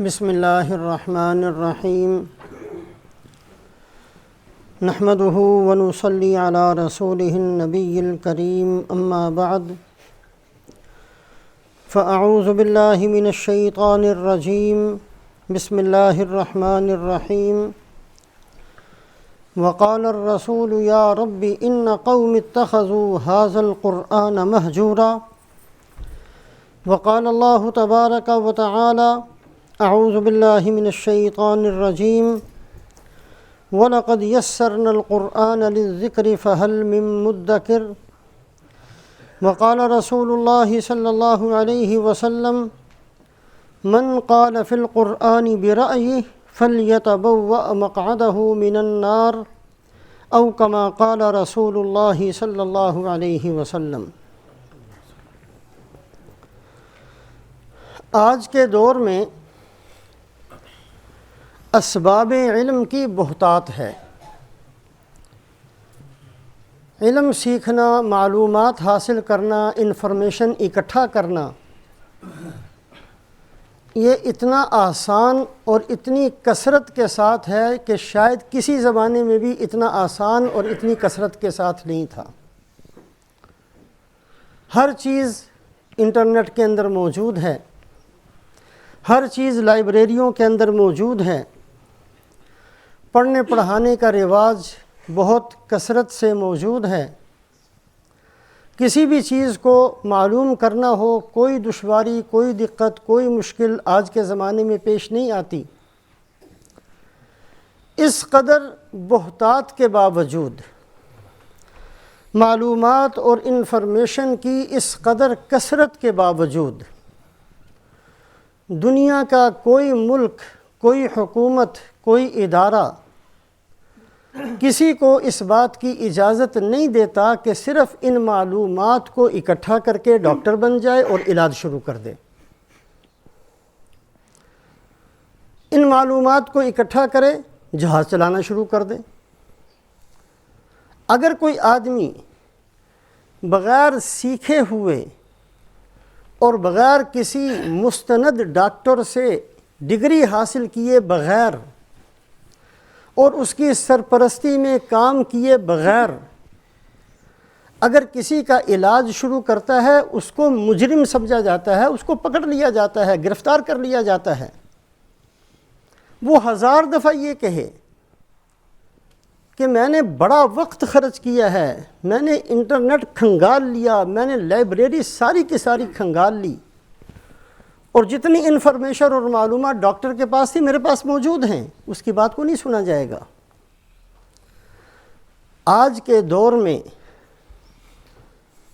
بسم اللہ الرحمن الرحیم نحمده ونصلی علی رسولہ النبی الکریم اما بعد فاعوذ باللہ من الشیطان الرجیم بسم اللہ الرحمن الرحیم وقال الرسول یا رب ان قوم اتخذوا هذا القرآن مہجورا وقال اللہ تبارک وتعالی اعوذ باللہ من الشیطان الرجیم وَلَقَدْ يَسَّرْنَا الْقُرْآنَ لِلذِّكْرِ فَهَلْ مِن مُدَّكِرٍ وقال رسول اللہ صلی اللہ علیہ وسلم من قال فی القرآن برأیہ فَلْيَتَبَوَّأْ مَقْعَدَهُ مِنَ النَّارِ او کما قال رسول اللہ صلی اللہ علیہ وسلم۔ آج کے دور میں اسباب علم کی بہتات ہے۔ علم سیکھنا، معلومات حاصل کرنا، انفارمیشن اکٹھا کرنا، یہ اتنا آسان اور اتنی کثرت کے ساتھ ہے کہ شاید کسی زمانے میں بھی اتنا آسان اور اتنی کثرت کے ساتھ نہیں تھا۔ ہر چیز انٹرنیٹ کے اندر موجود ہے، ہر چیز لائبریریوں کے اندر موجود ہے، پڑھنے پڑھانے کا رواج بہت کثرت سے موجود ہے۔ کسی بھی چیز کو معلوم کرنا ہو، کوئی دشواری، کوئی دقت، کوئی مشکل آج کے زمانے میں پیش نہیں آتی۔ اس قدر بہتات کے باوجود، معلومات اور انفارمیشن کی اس قدر کثرت کے باوجود، دنیا کا کوئی ملک، کوئی حکومت، کوئی ادارہ کسی کو اس بات کی اجازت نہیں دیتا کہ صرف ان معلومات کو اکٹھا کر کے ڈاکٹر بن جائے اور علاج شروع کر دے۔ ان معلومات کو اکٹھا کرے، جہاز چلانا شروع کر دے۔ اگر کوئی آدمی بغیر سیکھے ہوئے اور بغیر کسی مستند ڈاکٹر سے ڈگری حاصل کیے بغیر اور اس کی سرپرستی میں کام کیے بغیر اگر کسی کا علاج شروع کرتا ہے، اس کو مجرم سمجھا جاتا ہے، اس کو پکڑ لیا جاتا ہے، گرفتار کر لیا جاتا ہے۔ وہ 1000 دفعہ یہ کہے کہ میں نے بڑا وقت خرچ کیا ہے، میں نے انٹرنیٹ کھنگال لیا، میں نے لائبریری ساری کی ساری کھنگال لی، اور جتنی انفارمیشن اور معلومات ڈاکٹر کے پاس تھی میرے پاس موجود ہیں، اس کی بات کو نہیں سنا جائے گا۔ آج کے دور میں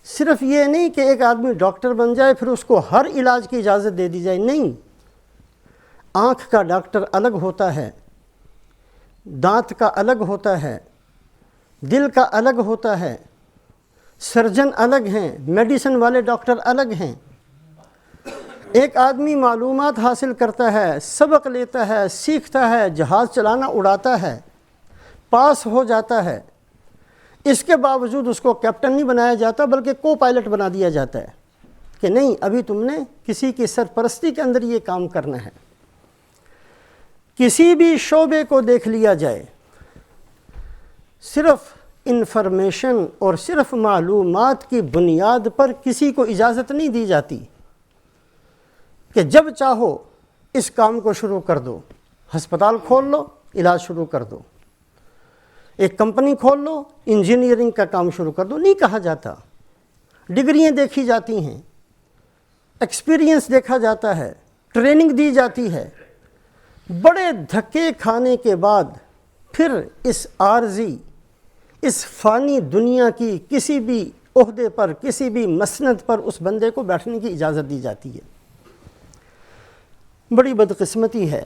صرف یہ نہیں کہ ایک آدمی ڈاکٹر بن جائے پھر اس کو ہر علاج کی اجازت دے دی جائے، نہیں۔ آنکھ کا ڈاکٹر الگ ہوتا ہے، دانت کا الگ ہوتا ہے، دل کا الگ ہوتا ہے، سرجن الگ ہیں، میڈیسن والے ڈاکٹر الگ ہیں۔ ایک آدمی معلومات حاصل کرتا ہے، سبق لیتا ہے، سیکھتا ہے، جہاز چلانا اڑاتا ہے، پاس ہو جاتا ہے، اس کے باوجود اس کو کیپٹن نہیں بنایا جاتا بلکہ کو پائلٹ بنا دیا جاتا ہے کہ نہیں، ابھی تم نے کسی کی سرپرستی کے اندر یہ کام کرنا ہے۔ کسی بھی شعبے کو دیکھ لیا جائے، صرف انفارمیشن اور صرف معلومات کی بنیاد پر کسی کو اجازت نہیں دی جاتی کہ جب چاہو اس کام کو شروع کر دو، ہسپتال کھول لو، علاج شروع کر دو، ایک کمپنی کھول لو، انجینئرنگ کا کام شروع کر دو، نہیں کہا جاتا۔ ڈگریاں دیکھی جاتی ہیں، ایکسپیرینس دیکھا جاتا ہے، ٹریننگ دی جاتی ہے۔ بڑے دھکے کھانے کے بعد پھر اس عارضی، اس فانی دنیا کی کسی بھی عہدے پر، کسی بھی مسند پر اس بندے کو بیٹھنے کی اجازت دی جاتی ہے۔ بڑی بدقسمتی ہے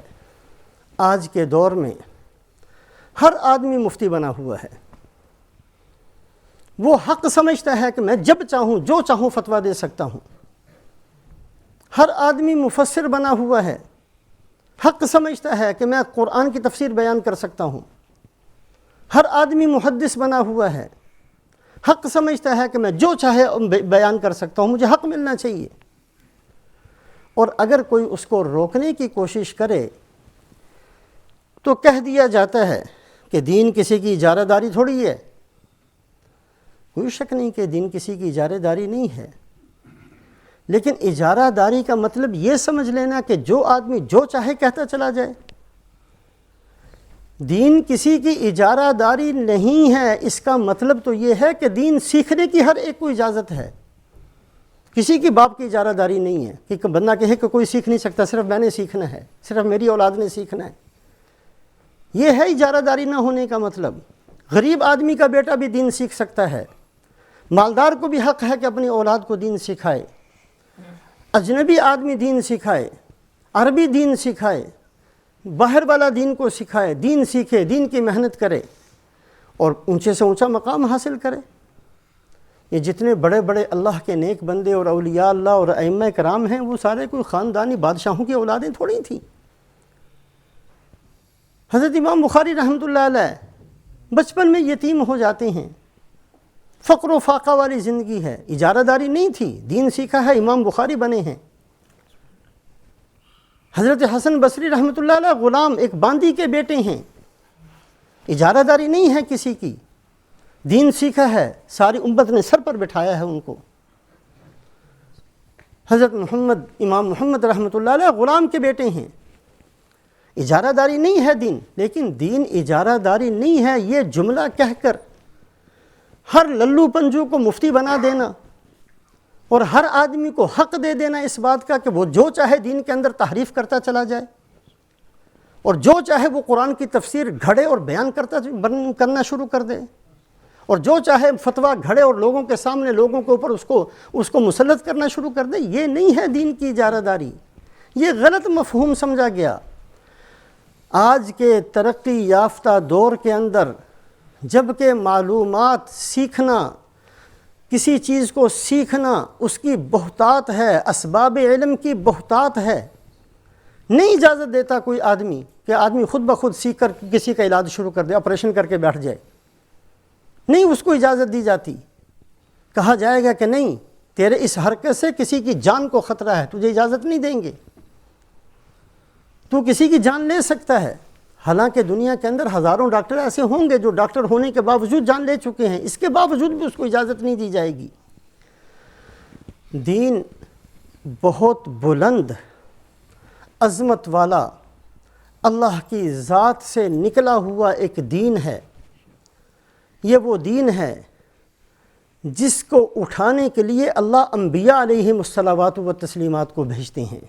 آج کے دور میں ہر آدمی مفتی بنا ہوا ہے۔ وہ حق سمجھتا ہے کہ میں جب چاہوں جو چاہوں فتویٰ دے سکتا ہوں۔ ہر آدمی مفسر بنا ہوا ہے، حق سمجھتا ہے کہ میں قرآن کی تفسیر بیان کر سکتا ہوں۔ ہر آدمی محدث بنا ہوا ہے، حق سمجھتا ہے کہ میں جو چاہے بیان کر سکتا ہوں، مجھے حق ملنا چاہیے۔ اور اگر کوئی اس کو روکنے کی کوشش کرے تو کہہ دیا جاتا ہے کہ دین کسی کی اجارہ داری تھوڑی ہے۔ کوئی شک نہیں کہ دین کسی کی اجارہ داری نہیں ہے، لیکن اجارہ داری کا مطلب یہ سمجھ لینا کہ جو آدمی جو چاہے کہتا چلا جائے۔ دین کسی کی اجارہ داری نہیں ہے، اس کا مطلب تو یہ ہے کہ دین سیکھنے کی ہر ایک کو اجازت ہے۔ کسی کی باپ کی اجارہ داری نہیں ہے کہ بندہ کہے کہ کوئی سیکھ نہیں سکتا، صرف میں نے سیکھنا ہے، صرف میری اولاد نے سیکھنا ہے۔ یہ ہے اجارہ داری نہ ہونے کا مطلب۔ غریب آدمی کا بیٹا بھی دین سیکھ سکتا ہے، مالدار کو بھی حق ہے کہ اپنی اولاد کو دین سکھائے، اجنبی آدمی دین سکھائے، عربی دین سکھائے، باہر والا دین کو سکھائے، دین سیکھے، دین کی محنت کرے اور اونچے سے اونچا مقام حاصل کرے۔ یہ جتنے بڑے بڑے اللہ کے نیک بندے اور اولیاء اللہ اور ائمہ کرام ہیں، وہ سارے کوئی خاندانی بادشاہوں کی اولادیں تھوڑی تھیں۔ حضرت امام بخاری رحمۃ اللہ علیہ بچپن میں یتیم ہو جاتے ہیں، فقر و فاقہ والی زندگی ہے، اجارہ داری نہیں تھی، دین سیکھا ہے، امام بخاری بنے ہیں۔ حضرت حسن بصری رحمۃ اللہ علیہ غلام ایک باندی کے بیٹے ہیں، اجارہ داری نہیں ہے کسی کی، دین سیکھا ہے، ساری امت نے سر پر بٹھایا ہے ان کو۔ حضرت امام محمد رحمۃ اللہ علیہ غلام کے بیٹے ہیں، اجارہ داری نہیں ہے دین، لیکن دین اجارہ داری نہیں ہے یہ جملہ کہہ کر ہر للو پنجو کو مفتی بنا دینا اور ہر آدمی کو حق دے دینا اس بات کا کہ وہ جو چاہے دین کے اندر تحریف کرتا چلا جائے اور جو چاہے وہ قرآن کی تفسیر گھڑے اور بیان کرنا شروع کر دے اور جو چاہے فتویٰ گھڑے اور لوگوں کے سامنے لوگوں کے اوپر اس کو مسلط کرنا شروع کر دے۔ یہ نہیں ہے دین کی اجارہ داری، یہ غلط مفہوم سمجھا گیا۔ آج کے ترقی یافتہ دور کے اندر جبکہ معلومات سیکھنا، کسی چیز کو سیکھنا اس کی بہتات ہے، اسباب علم کی بہتات ہے، نہیں اجازت دیتا کوئی آدمی کہ آدمی خود بخود سیکھ کر کسی کا علاج شروع کر دے، آپریشن کر کے بیٹھ جائے، نہیں اس کو اجازت دی جاتی۔ کہا جائے گا کہ نہیں، تیرے اس حرکت سے کسی کی جان کو خطرہ ہے، تجھے اجازت نہیں دیں گے، تو کسی کی جان لے سکتا ہے۔ حالانکہ دنیا کے اندر ہزاروں ڈاکٹر ایسے ہوں گے جو ڈاکٹر ہونے کے باوجود جان لے چکے ہیں، اس کے باوجود بھی اس کو اجازت نہیں دی جائے گی۔ دین بہت بلند عظمت والا اللہ کی ذات سے نکلا ہوا ایک دین ہے۔ یہ وہ دین ہے جس کو اٹھانے کے لیے اللہ انبیاء علیہم الصلوات و تسلیمات کو بھیجتے ہیں،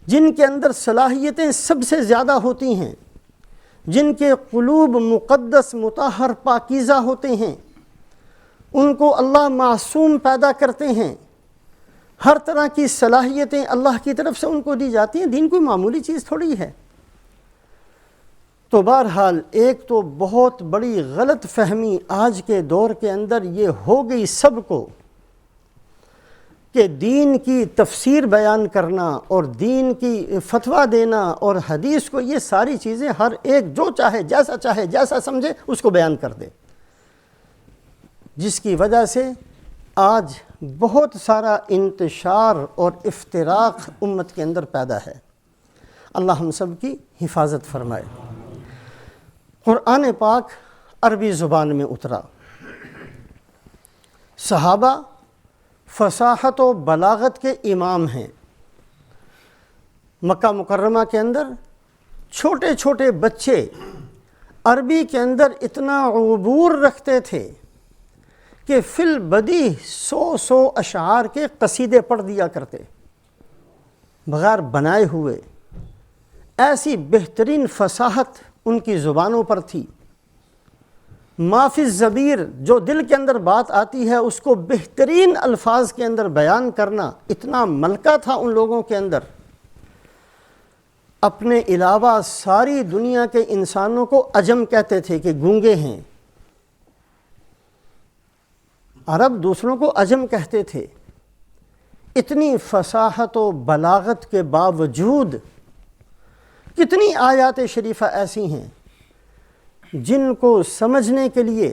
جن کے اندر صلاحیتیں سب سے زیادہ ہوتی ہیں، جن کے قلوب مقدس مطہر پاکیزہ ہوتے ہیں، ان کو اللہ معصوم پیدا کرتے ہیں، ہر طرح کی صلاحیتیں اللہ کی طرف سے ان کو دی جاتی ہیں۔ دین کوئی معمولی چیز تھوڑی ہے۔ تو بہرحال ایک تو بہت بڑی غلط فہمی آج کے دور کے اندر یہ ہو گئی سب کو کہ دین کی تفسیر بیان کرنا اور دین کی فتویٰ دینا اور حدیث کو، یہ ساری چیزیں ہر ایک جو چاہے جیسا سمجھے اس کو بیان کر دے، جس کی وجہ سے آج بہت سارا انتشار اور افتراق امت کے اندر پیدا ہے۔ اللہ ہم سب کی حفاظت فرمائے۔ قرآن پاک عربی زبان میں اترا، صحابہ فصاحت و بلاغت کے امام ہیں۔ مکہ مکرمہ کے اندر چھوٹے چھوٹے بچے عربی کے اندر اتنا عبور رکھتے تھے کہ فی البدیہہ 100 اشعار کے قصیدے پڑھ دیا کرتے بغیر بنائے ہوئے۔ ایسی بہترین فصاحت ان کی زبانوں پر تھی۔ ما فی الضمیر، جو دل کے اندر بات آتی ہے اس کو بہترین الفاظ کے اندر بیان کرنا، اتنا ملکہ تھا ان لوگوں کے اندر۔ اپنے علاوہ ساری دنیا کے انسانوں کو عجم کہتے تھے کہ گونگے ہیں۔ عرب دوسروں کو عجم کہتے تھے۔ اتنی فصاحت و بلاغت کے باوجود کتنی آیات شریفہ ایسی ہیں جن کو سمجھنے کے لیے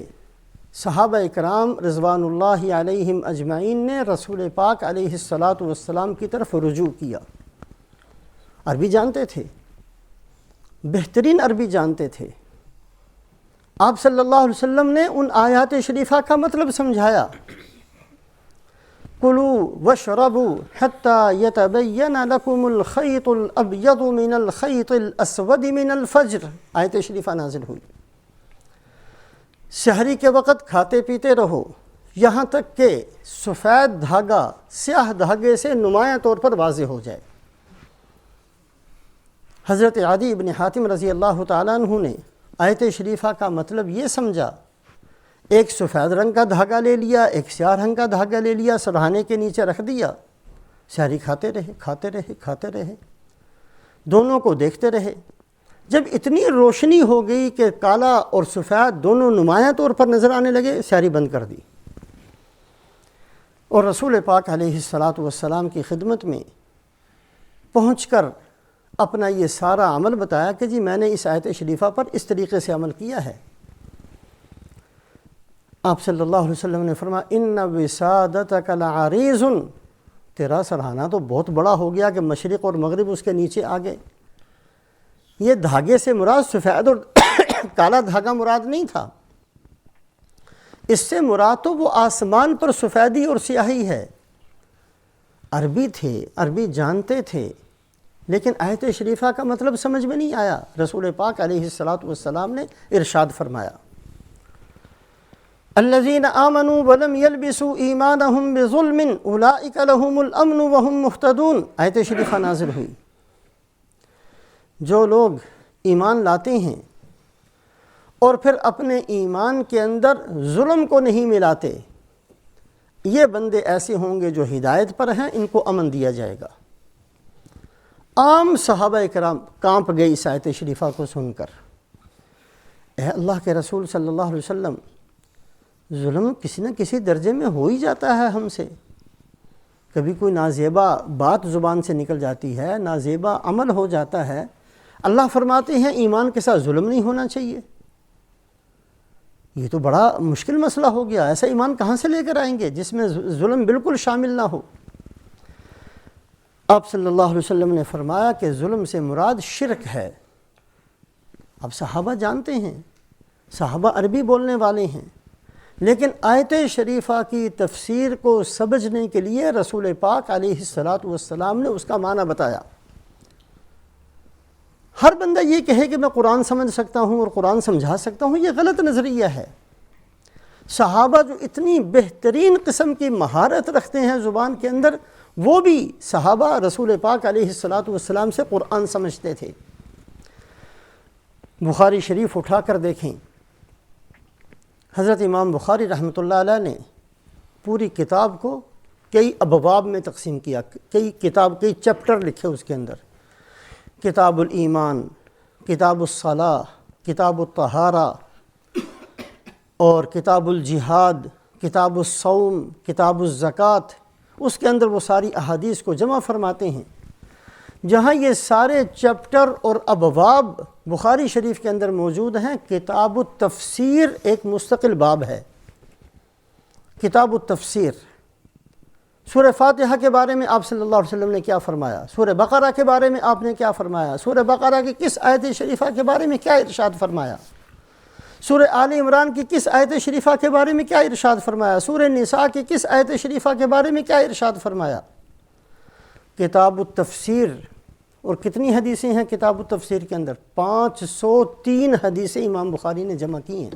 صحابہ اکرام رضوان اللہ علیہم اجمعین نے رسول پاک علیہ الصلاۃ والسلام کی طرف رجوع کیا. عربی جانتے تھے، بہترین عربی جانتے تھے. آپ صلی اللہ علیہ وسلم نے ان آیات شریفہ کا مطلب سمجھایا. کلوا واشربوا حتى يتبين لكم الخيط الابيض من الخيط الاسود من الفجر، آیت شریفہ نازل ہوئی. سحری کے وقت کھاتے پیتے رہو یہاں تک کہ سفید دھاگا سیاہ دھاگے سے نمایاں طور پر واضح ہو جائے. حضرت عدی بن حاتم رضی اللہ تعالیٰ عنہ نے آیت شریفہ کا مطلب یہ سمجھا، ایک سفید رنگ کا دھاگا لے لیا، ایک سیاہ رنگ کا دھاگا لے لیا، سرہانے کے نیچے رکھ دیا، سحری کھاتے رہے، دونوں کو دیکھتے رہے. جب اتنی روشنی ہو گئی کہ کالا اور سفید دونوں نمایاں طور پر نظر آنے لگے، سحری بند کر دی اور رسول پاک علیہ الصلاۃ والسلام کی خدمت میں پہنچ کر اپنا یہ سارا عمل بتایا کہ جی میں نے اس آیت شریفہ پر اس طریقے سے عمل کیا ہے. آپ صلی اللہ علیہ وسلم نے فرمایا ان وسادتک لعریض، تیرا سرہانہ تو بہت بڑا ہو گیا کہ مشرق اور مغرب اس کے نیچے آ گئے. یہ دھاگے سے مراد سفید اور کالا دھاگا مراد نہیں تھا، اس سے مراد تو وہ آسمان پر سفیدی اور سیاہی ہے. عربی تھے، عربی جانتے تھے، لیکن آیت شریفہ کا مطلب سمجھ میں نہیں آیا. رسول پاک علیہ الصلاۃ والسلام نے ارشاد فرمایا الذین آمنوا ولم یلبسوا ایمانہم بظلم اولئک لہم الامن وہم مہتدون، آیت شریفہ نازل ہوئی. جو لوگ ایمان لاتے ہیں اور پھر اپنے ایمان کے اندر ظلم کو نہیں ملاتے، یہ بندے ایسے ہوں گے جو ہدایت پر ہیں، ان کو امن دیا جائے گا. عام صحابہ کرام کانپ گئے اس آیت شریفہ کو سن کر. اے اللہ کے رسول صلی اللہ علیہ وسلم، ظلم کسی نہ کسی درجے میں ہو ہی جاتا ہے ہم سے. کبھی کوئی نازیبا بات زبان سے نکل جاتی ہے، نازیبا عمل ہو جاتا ہے. اللہ فرماتے ہیں ایمان کے ساتھ ظلم نہیں ہونا چاہیے. یہ تو بڑا مشکل مسئلہ ہو گیا. ایسا ایمان کہاں سے لے کر آئیں گے جس میں ظلم بالکل شامل نہ ہو؟ آپ صلی اللہ علیہ وسلم نے فرمایا کہ ظلم سے مراد شرک ہے. اب صحابہ جانتے ہیں، صحابہ عربی بولنے والے ہیں، لیکن آیت شریفہ کی تفسیر کو سمجھنے کے لیے رسول پاک علیہ الصلاۃ والسلام نے اس کا معنی بتایا. ہر بندہ یہ کہے کہ میں قرآن سمجھ سکتا ہوں اور قرآن سمجھا سکتا ہوں، یہ غلط نظریہ ہے. صحابہ جو اتنی بہترین قسم کی مہارت رکھتے ہیں زبان کے اندر، وہ بھی صحابہ رسول پاک علیہ الصلاۃ والسلام سے قرآن سمجھتے تھے. بخاری شریف اٹھا کر دیکھیں، حضرت امام بخاری رحمۃ اللہ علیہ نے پوری کتاب کو کئی ابواب میں تقسیم کیا، کئی چیپٹر لکھے اس کے اندر. کتاب الایمان، کتاب الصلاۃ، کتاب الطہارہ، اور کتاب الجہاد، کتاب الصوم، کتاب الزکوٰۃ. اس کے اندر وہ ساری احادیث کو جمع فرماتے ہیں. جہاں یہ سارے چیپٹر اور ابواب بخاری شریف کے اندر موجود ہیں، کتاب التفسیر ایک مستقل باب ہے. کتاب التفسیر، سورہ فاتحہ کے بارے میں آپ صلی اللہ علیہ وسلم نے کیا فرمایا، سورہ بقرہ کے بارے میں آپ نے کیا فرمایا، سورہ بقرہ کی کس آیت شریفہ کے بارے میں کیا ارشاد فرمایا، سورہ آل عمران کی کس آیت شریفہ کے بارے میں کیا ارشاد فرمایا، سورہ نساء کی کس آیت شریفہ کے بارے میں کیا ارشاد فرمایا. کتاب التفسیر. اور کتنی حدیثیں ہیں کتاب التفسیر کے اندر؟ 503 حدیثیں امام بخاری نے جمع کی ہیں.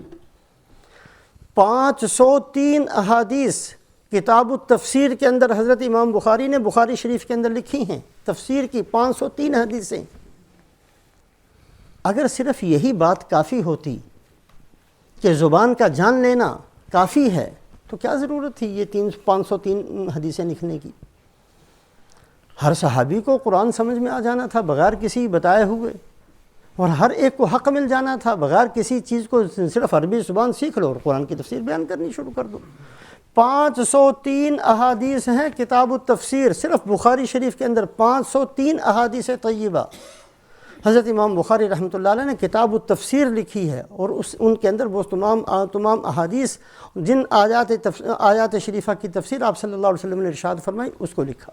503 احادیث کتاب التفسیر کے اندر حضرت امام بخاری نے بخاری شریف کے اندر لکھی ہیں. تفسیر کی 503 حدیثیں. اگر صرف یہی بات کافی ہوتی کہ زبان کا جان لینا کافی ہے تو کیا ضرورت تھی یہ 503 حدیثیں لکھنے کی؟ ہر صحابی کو قرآن سمجھ میں آ جانا تھا بغیر کسی بتائے ہوئے، اور ہر ایک کو حق مل جانا تھا بغیر کسی چیز کو. صرف عربی زبان سیکھ لو اور قرآن کی تفسیر بیان کرنی شروع کر دو. 503 احادیث ہیں کتاب التفسیر، صرف بخاری شریف کے اندر 503 احادیث طیبہ. حضرت امام بخاری رحمۃ اللہ علیہ نے کتاب التفسیر لکھی ہے، اور ان کے اندر وہ تمام احادیث جن آیات شریفہ کی تفسیر آپ صلی اللہ علیہ وسلم نے ارشاد فرمائی اس کو لکھا۔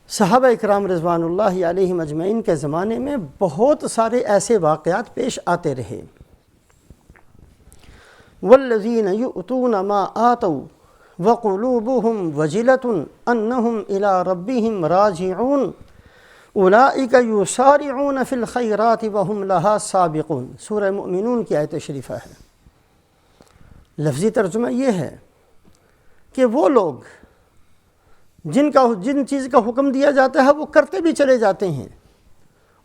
صحابہ اکرام رضوان اللہ علیہم اجمعین کے زمانے میں بہت سارے ایسے واقعات پیش آتے رہے۔ والذین یؤتون ما آتوا وقلوبهم وجلة انہم الی ربہم راجعون اولئک یسارعون فی الخیرات وہم لہا سابقون۔ سورہ مؤمنون کی آیت شریفہ ہے۔ لفظی ترجمہ یہ ہے کہ وہ لوگ جن چیز کا حکم دیا جاتا ہے وہ کرتے بھی چلے جاتے ہیں،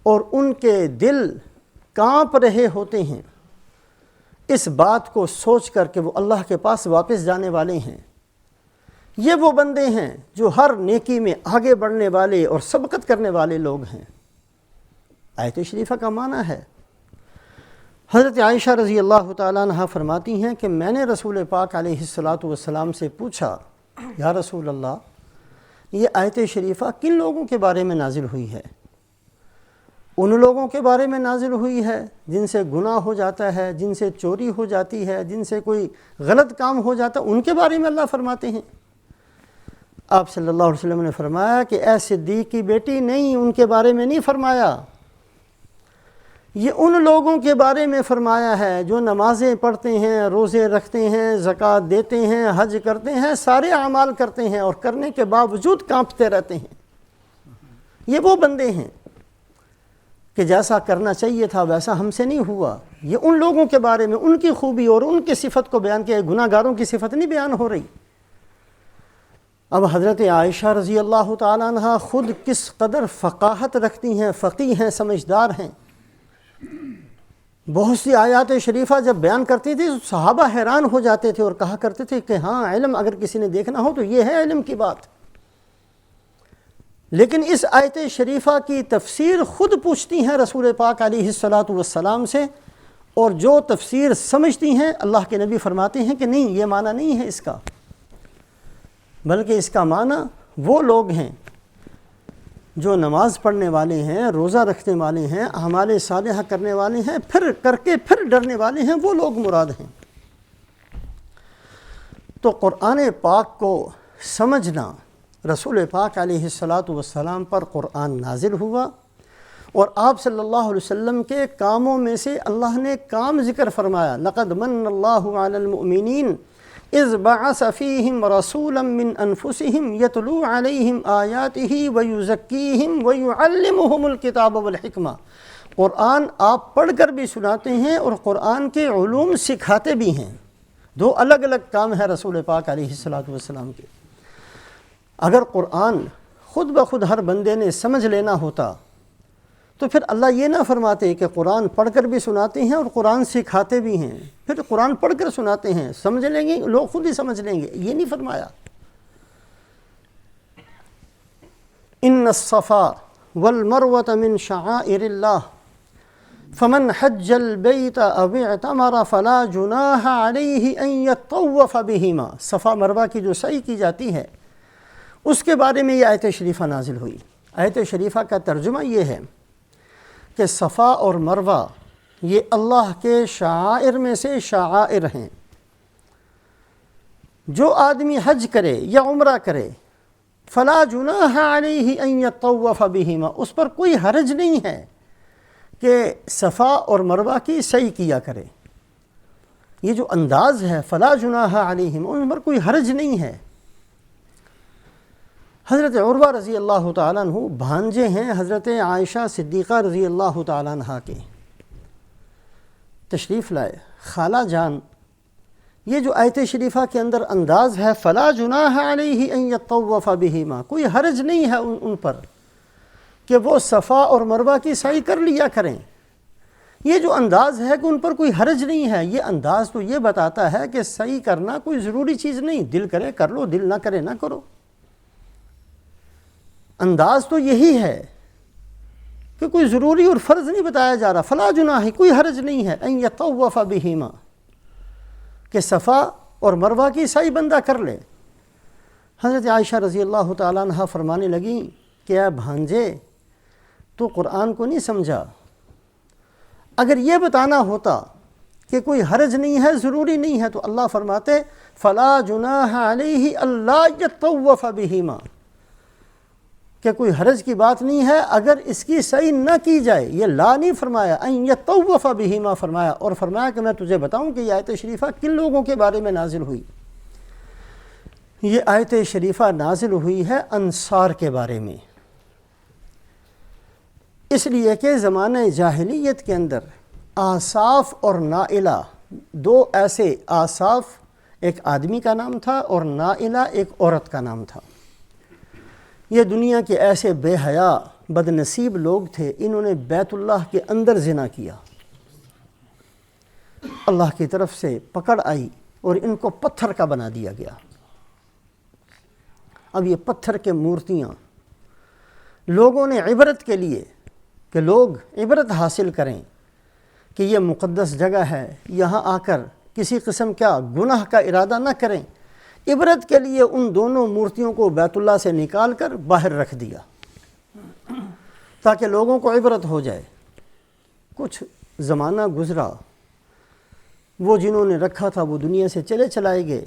اور ان کے دل کانپ رہے ہوتے ہیں اس بات کو سوچ کر کہ وہ اللہ کے پاس واپس جانے والے ہیں۔ یہ وہ بندے ہیں جو ہر نیکی میں آگے بڑھنے والے اور سبقت کرنے والے لوگ ہیں۔ آیت شریفہ کا معنی ہے، حضرت عائشہ رضی اللہ تعالیٰ عنہ فرماتی ہیں کہ میں نے رسول پاک علیہ السلام سے پوچھا، یا رسول اللہ، یہ آیت شریفہ کن لوگوں کے بارے میں نازل ہوئی ہے؟ ان لوگوں کے بارے میں نازل ہوئی ہے جن سے گناہ ہو جاتا ہے، جن سے چوری ہو جاتی ہے، جن سے کوئی غلط کام ہو جاتا ہے، ان کے بارے میں اللہ فرماتے ہیں؟ آپ صلی اللہ علیہ وسلم نے فرمایا کہ اے صدیق کی بیٹی، نہیں، ان کے بارے میں نہیں فرمایا، یہ ان لوگوں کے بارے میں فرمایا ہے جو نمازیں پڑھتے ہیں، روزے رکھتے ہیں، زکوٰۃ دیتے ہیں، حج کرتے ہیں، سارے اعمال کرتے ہیں، اور کرنے کے باوجود کانپتے رہتے ہیں۔ یہ وہ بندے ہیں کہ جیسا کرنا چاہیے تھا ویسا ہم سے نہیں ہوا۔ یہ ان لوگوں کے بارے میں ان کی خوبی اور ان کی صفت کو بیان کیا، گناہ گاروں کی صفت نہیں بیان ہو رہی۔ اب حضرت عائشہ رضی اللہ تعالیٰ عنہ خود کس قدر فقاہت رکھتی ہیں، فقیہ ہیں، سمجھدار ہیں، بہت سی آیات شریفہ جب بیان کرتی تھی صحابہ حیران ہو جاتے تھے اور کہا کرتے تھے کہ ہاں، علم اگر کسی نے دیکھنا ہو تو یہ ہے علم کی بات۔ لیکن اس آیت شریفہ کی تفسیر خود پوچھتی ہیں رسول پاک علیہ السلام سے، اور جو تفسیر سمجھتی ہیں اللہ کے نبی فرماتے ہیں کہ نہیں، یہ معنی نہیں ہے اس کا، بلکہ اس کا معنی وہ لوگ ہیں جو نماز پڑھنے والے ہیں، روزہ رکھنے والے ہیں، اعمال صالحہ کرنے والے ہیں، پھر کر کے پھر ڈرنے والے ہیں، وہ لوگ مراد ہیں۔ تو قرآن پاک کو سمجھنا، رسول پاک علیہ السلام پر قرآن نازل ہوا، اور آپ صلی اللہ علیہ وسلم کے کاموں میں سے اللہ نے کام ذکر فرمایا، لقد من اللہ علی المؤمنین اذ بعث فیہم رسولا من انفسہم یتلو علیہم آیاتہ ویزکیہم ویعلمہم الکتاب والحکمہ۔ قرآن آپ پڑھ کر بھی سناتے ہیں اور قرآن کے علوم سکھاتے بھی ہیں۔ دو الگ الگ کام ہے رسول پاک علیہ السلام کے۔ اگر قرآن خود بخود ہر بندے نے سمجھ لینا ہوتا تو پھر اللہ یہ نہ فرماتے کہ قرآن پڑھ کر بھی سناتے ہیں اور قرآن سکھاتے بھی ہیں، پھر قرآن پڑھ کر سناتے ہیں، سمجھ لیں گے لوگ، خود ہی سمجھ لیں گے، یہ نہیں فرمایا۔ ان الصفا والمروۃ من شعائر اللہ فمن حج البیت او اعتمر فلا جناح علیہ ان یطوف بہما۔ صفا مروہ کی جو سعی کی جاتی ہے اس کے بارے میں یہ آیت شریفہ نازل ہوئی۔ آیت شریفہ کا ترجمہ یہ ہے کہ صفا اور مروہ یہ اللہ کے شعائر میں سے شعائر ہیں۔ جو آدمی حج کرے یا عمرہ کرے، فلا جناح علیہ ان یطوف بہما، اس پر کوئی حرج نہیں ہے کہ صفا اور مروہ کی سعی کیا کرے۔ یہ جو انداز ہے فلا جناح علیہم، ان پر کوئی حرج نہیں ہے۔ حضرت عروہ رضی اللہ تعالیٰ عنہ بھانجے ہیں حضرت عائشہ صدیقہ رضی اللہ تعالیٰ عنہ کے، تشریف لائے۔ خالہ جان، یہ جو آیت شریفہ کے اندر انداز ہے فلا جناح علیہ ان یطوف بہما، کوئی حرج نہیں ہے ان پر کہ وہ صفا اور مروہ کی سعی کر لیا کریں، یہ جو انداز ہے کہ ان پر کوئی حرج نہیں ہے، یہ انداز تو یہ بتاتا ہے کہ سعی کرنا کوئی ضروری چیز نہیں، دل کرے کر لو، دل نہ کرے نہ کرو۔ انداز تو یہی ہے کہ کوئی ضروری اور فرض نہیں بتایا جا رہا، فلا جناح، کوئی حرج نہیں ہے، ان یطوف بہما، کہ صفا اور مروہ کی سعی بندہ کر لے۔ حضرت عائشہ رضی اللہ تعالیٰ عنہ فرمانے لگیں کہ اے بھانجے، تو قرآن کو نہیں سمجھا۔ اگر یہ بتانا ہوتا کہ کوئی حرج نہیں ہے، ضروری نہیں ہے، تو اللہ فرماتے فلا جناح علیہ اللہ یطوف بہما، کہ کوئی حرج کی بات نہیں ہے اگر اس کی سعی نہ کی جائے۔ یہ لا نہیں فرمایا، ان یطوف بہما فرمایا، اور فرمایا کہ میں تجھے بتاؤں کہ یہ آیت شریفہ کن لوگوں کے بارے میں نازل ہوئی۔ یہ آیت شریفہ نازل ہوئی ہے انصار کے بارے میں، اس لیے کہ زمانہ جاہلیت کے اندر آصاف اور نائلہ دو ایسے، آصاف ایک آدمی کا نام تھا اور نائلہ ایک عورت کا نام تھا۔ یہ دنیا کے ایسے بے حیا بد نصیب لوگ تھے، انہوں نے بیت اللہ کے اندر زنا کیا، اللہ کی طرف سے پکڑ آئی اور ان کو پتھر کا بنا دیا گیا۔ اب یہ پتھر کے مورتیاں لوگوں نے عبرت کے لیے، کہ لوگ عبرت حاصل کریں کہ یہ مقدس جگہ ہے، یہاں آ کر کسی قسم کا گناہ کا ارادہ نہ کریں، عبرت کے لیے ان دونوں مورتیوں کو بیت اللہ سے نکال کر باہر رکھ دیا تاکہ لوگوں کو عبرت ہو جائے۔ کچھ زمانہ گزرا، وہ جنہوں نے رکھا تھا وہ دنیا سے چلائے گئے،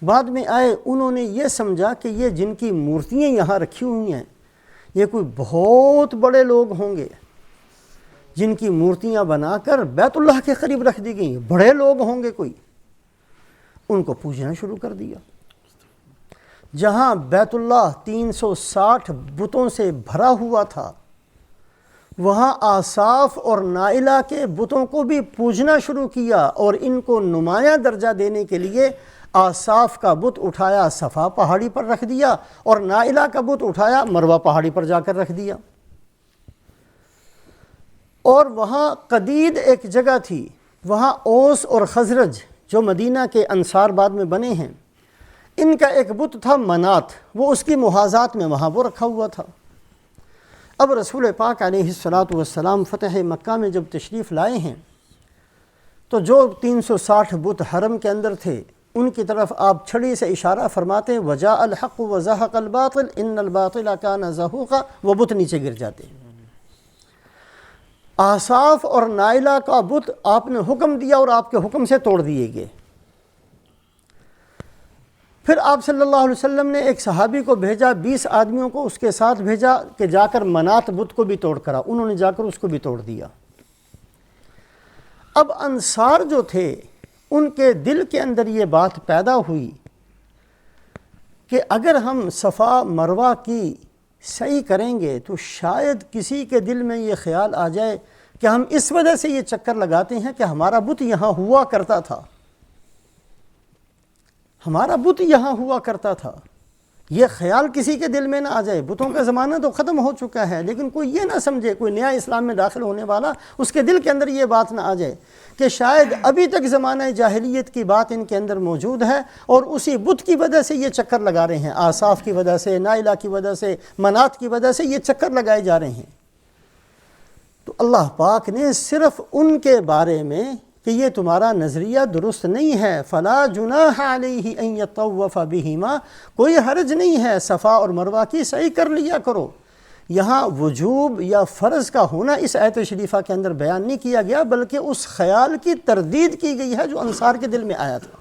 بعد میں آئے، انہوں نے یہ سمجھا کہ یہ جن کی مورتیاں یہاں رکھی ہوئی ہیں یہ کوئی بہت بڑے لوگ ہوں گے، جن کی مورتیاں بنا کر بیت اللہ کے قریب رکھ دی گئیں، بڑے لوگ ہوں گے کوئی، ان کو پوجنا شروع کر دیا۔ جہاں بیت اللہ 360 بتوں سے بھرا ہوا تھا، وہاں آصاف اور نائلہ کے بتوں کو بھی پوجنا شروع کیا، اور ان کو نمایاں درجہ دینے کے لیے آصاف کا بت اٹھایا صفا پہاڑی پر رکھ دیا، اور نائلہ کا بت اٹھایا مروہ پہاڑی پر جا کر رکھ دیا۔ اور وہاں قدید ایک جگہ تھی، وہاں اوس اور خزرج جو مدینہ کے انصار بعد میں بنے ہیں، ان کا ایک بت تھا منات، وہ اس کی محاذات میں وہاں وہ رکھا ہوا تھا۔ اب رسول پاک علیہ السلام فتح مکہ میں جب تشریف لائے ہیں تو جو 360 بت حرم کے اندر تھے ان کی طرف آپ چھڑی سے اشارہ فرماتے ہیں وجاء الحق وزهق الباطل ان الباطل كان زهوقا، وہ بت نیچے گر جاتے ہیں۔ آصاف اور نائلہ کا بت آپ نے حکم دیا اور آپ کے حکم سے توڑ دیے گئے۔ پھر آپ صلی اللہ علیہ وسلم نے ایک صحابی کو بھیجا، 20 آدمیوں کو اس کے ساتھ بھیجا کہ جا کر منات بت کو بھی توڑ کرا، انہوں نے جا کر اس کو بھی توڑ دیا۔ اب انصار جو تھے ان کے دل کے اندر یہ بات پیدا ہوئی کہ اگر ہم صفا مروہ کی صحیح کریں گے تو شاید کسی کے دل میں یہ خیال آ جائے کہ ہم اس وجہ سے یہ چکر لگاتے ہیں کہ ہمارا بت یہاں ہوا کرتا تھا، ہمارا بت یہاں ہوا کرتا تھا۔ یہ خیال کسی کے دل میں نہ آ جائے۔ بتوں کا زمانہ تو ختم ہو چکا ہے، لیکن کوئی یہ نہ سمجھے، کوئی نیا اسلام میں داخل ہونے والا اس کے دل کے اندر یہ بات نہ آ جائے کہ شاید ابھی تک زمانہ جاہلیت کی بات ان کے اندر موجود ہے اور اسی بت کی وجہ سے یہ چکر لگا رہے ہیں، آصاف کی وجہ سے، نائلہ کی وجہ سے، منات کی وجہ سے یہ چکر لگائے جا رہے ہیں۔ تو اللہ پاک نے صرف ان کے بارے میں کہ یہ تمہارا نظریہ درست نہیں ہے، فلا جناح علیہ ان یطوف بہما، کوئی حرج نہیں ہے، صفا اور مروہ کی صحیح کر لیا کرو۔ یہاں وجوب یا فرض کا ہونا اس آیت شریفہ کے اندر بیان نہیں کیا گیا، بلکہ اس خیال کی تردید کی گئی ہے جو انصار کے دل میں آیا تھا۔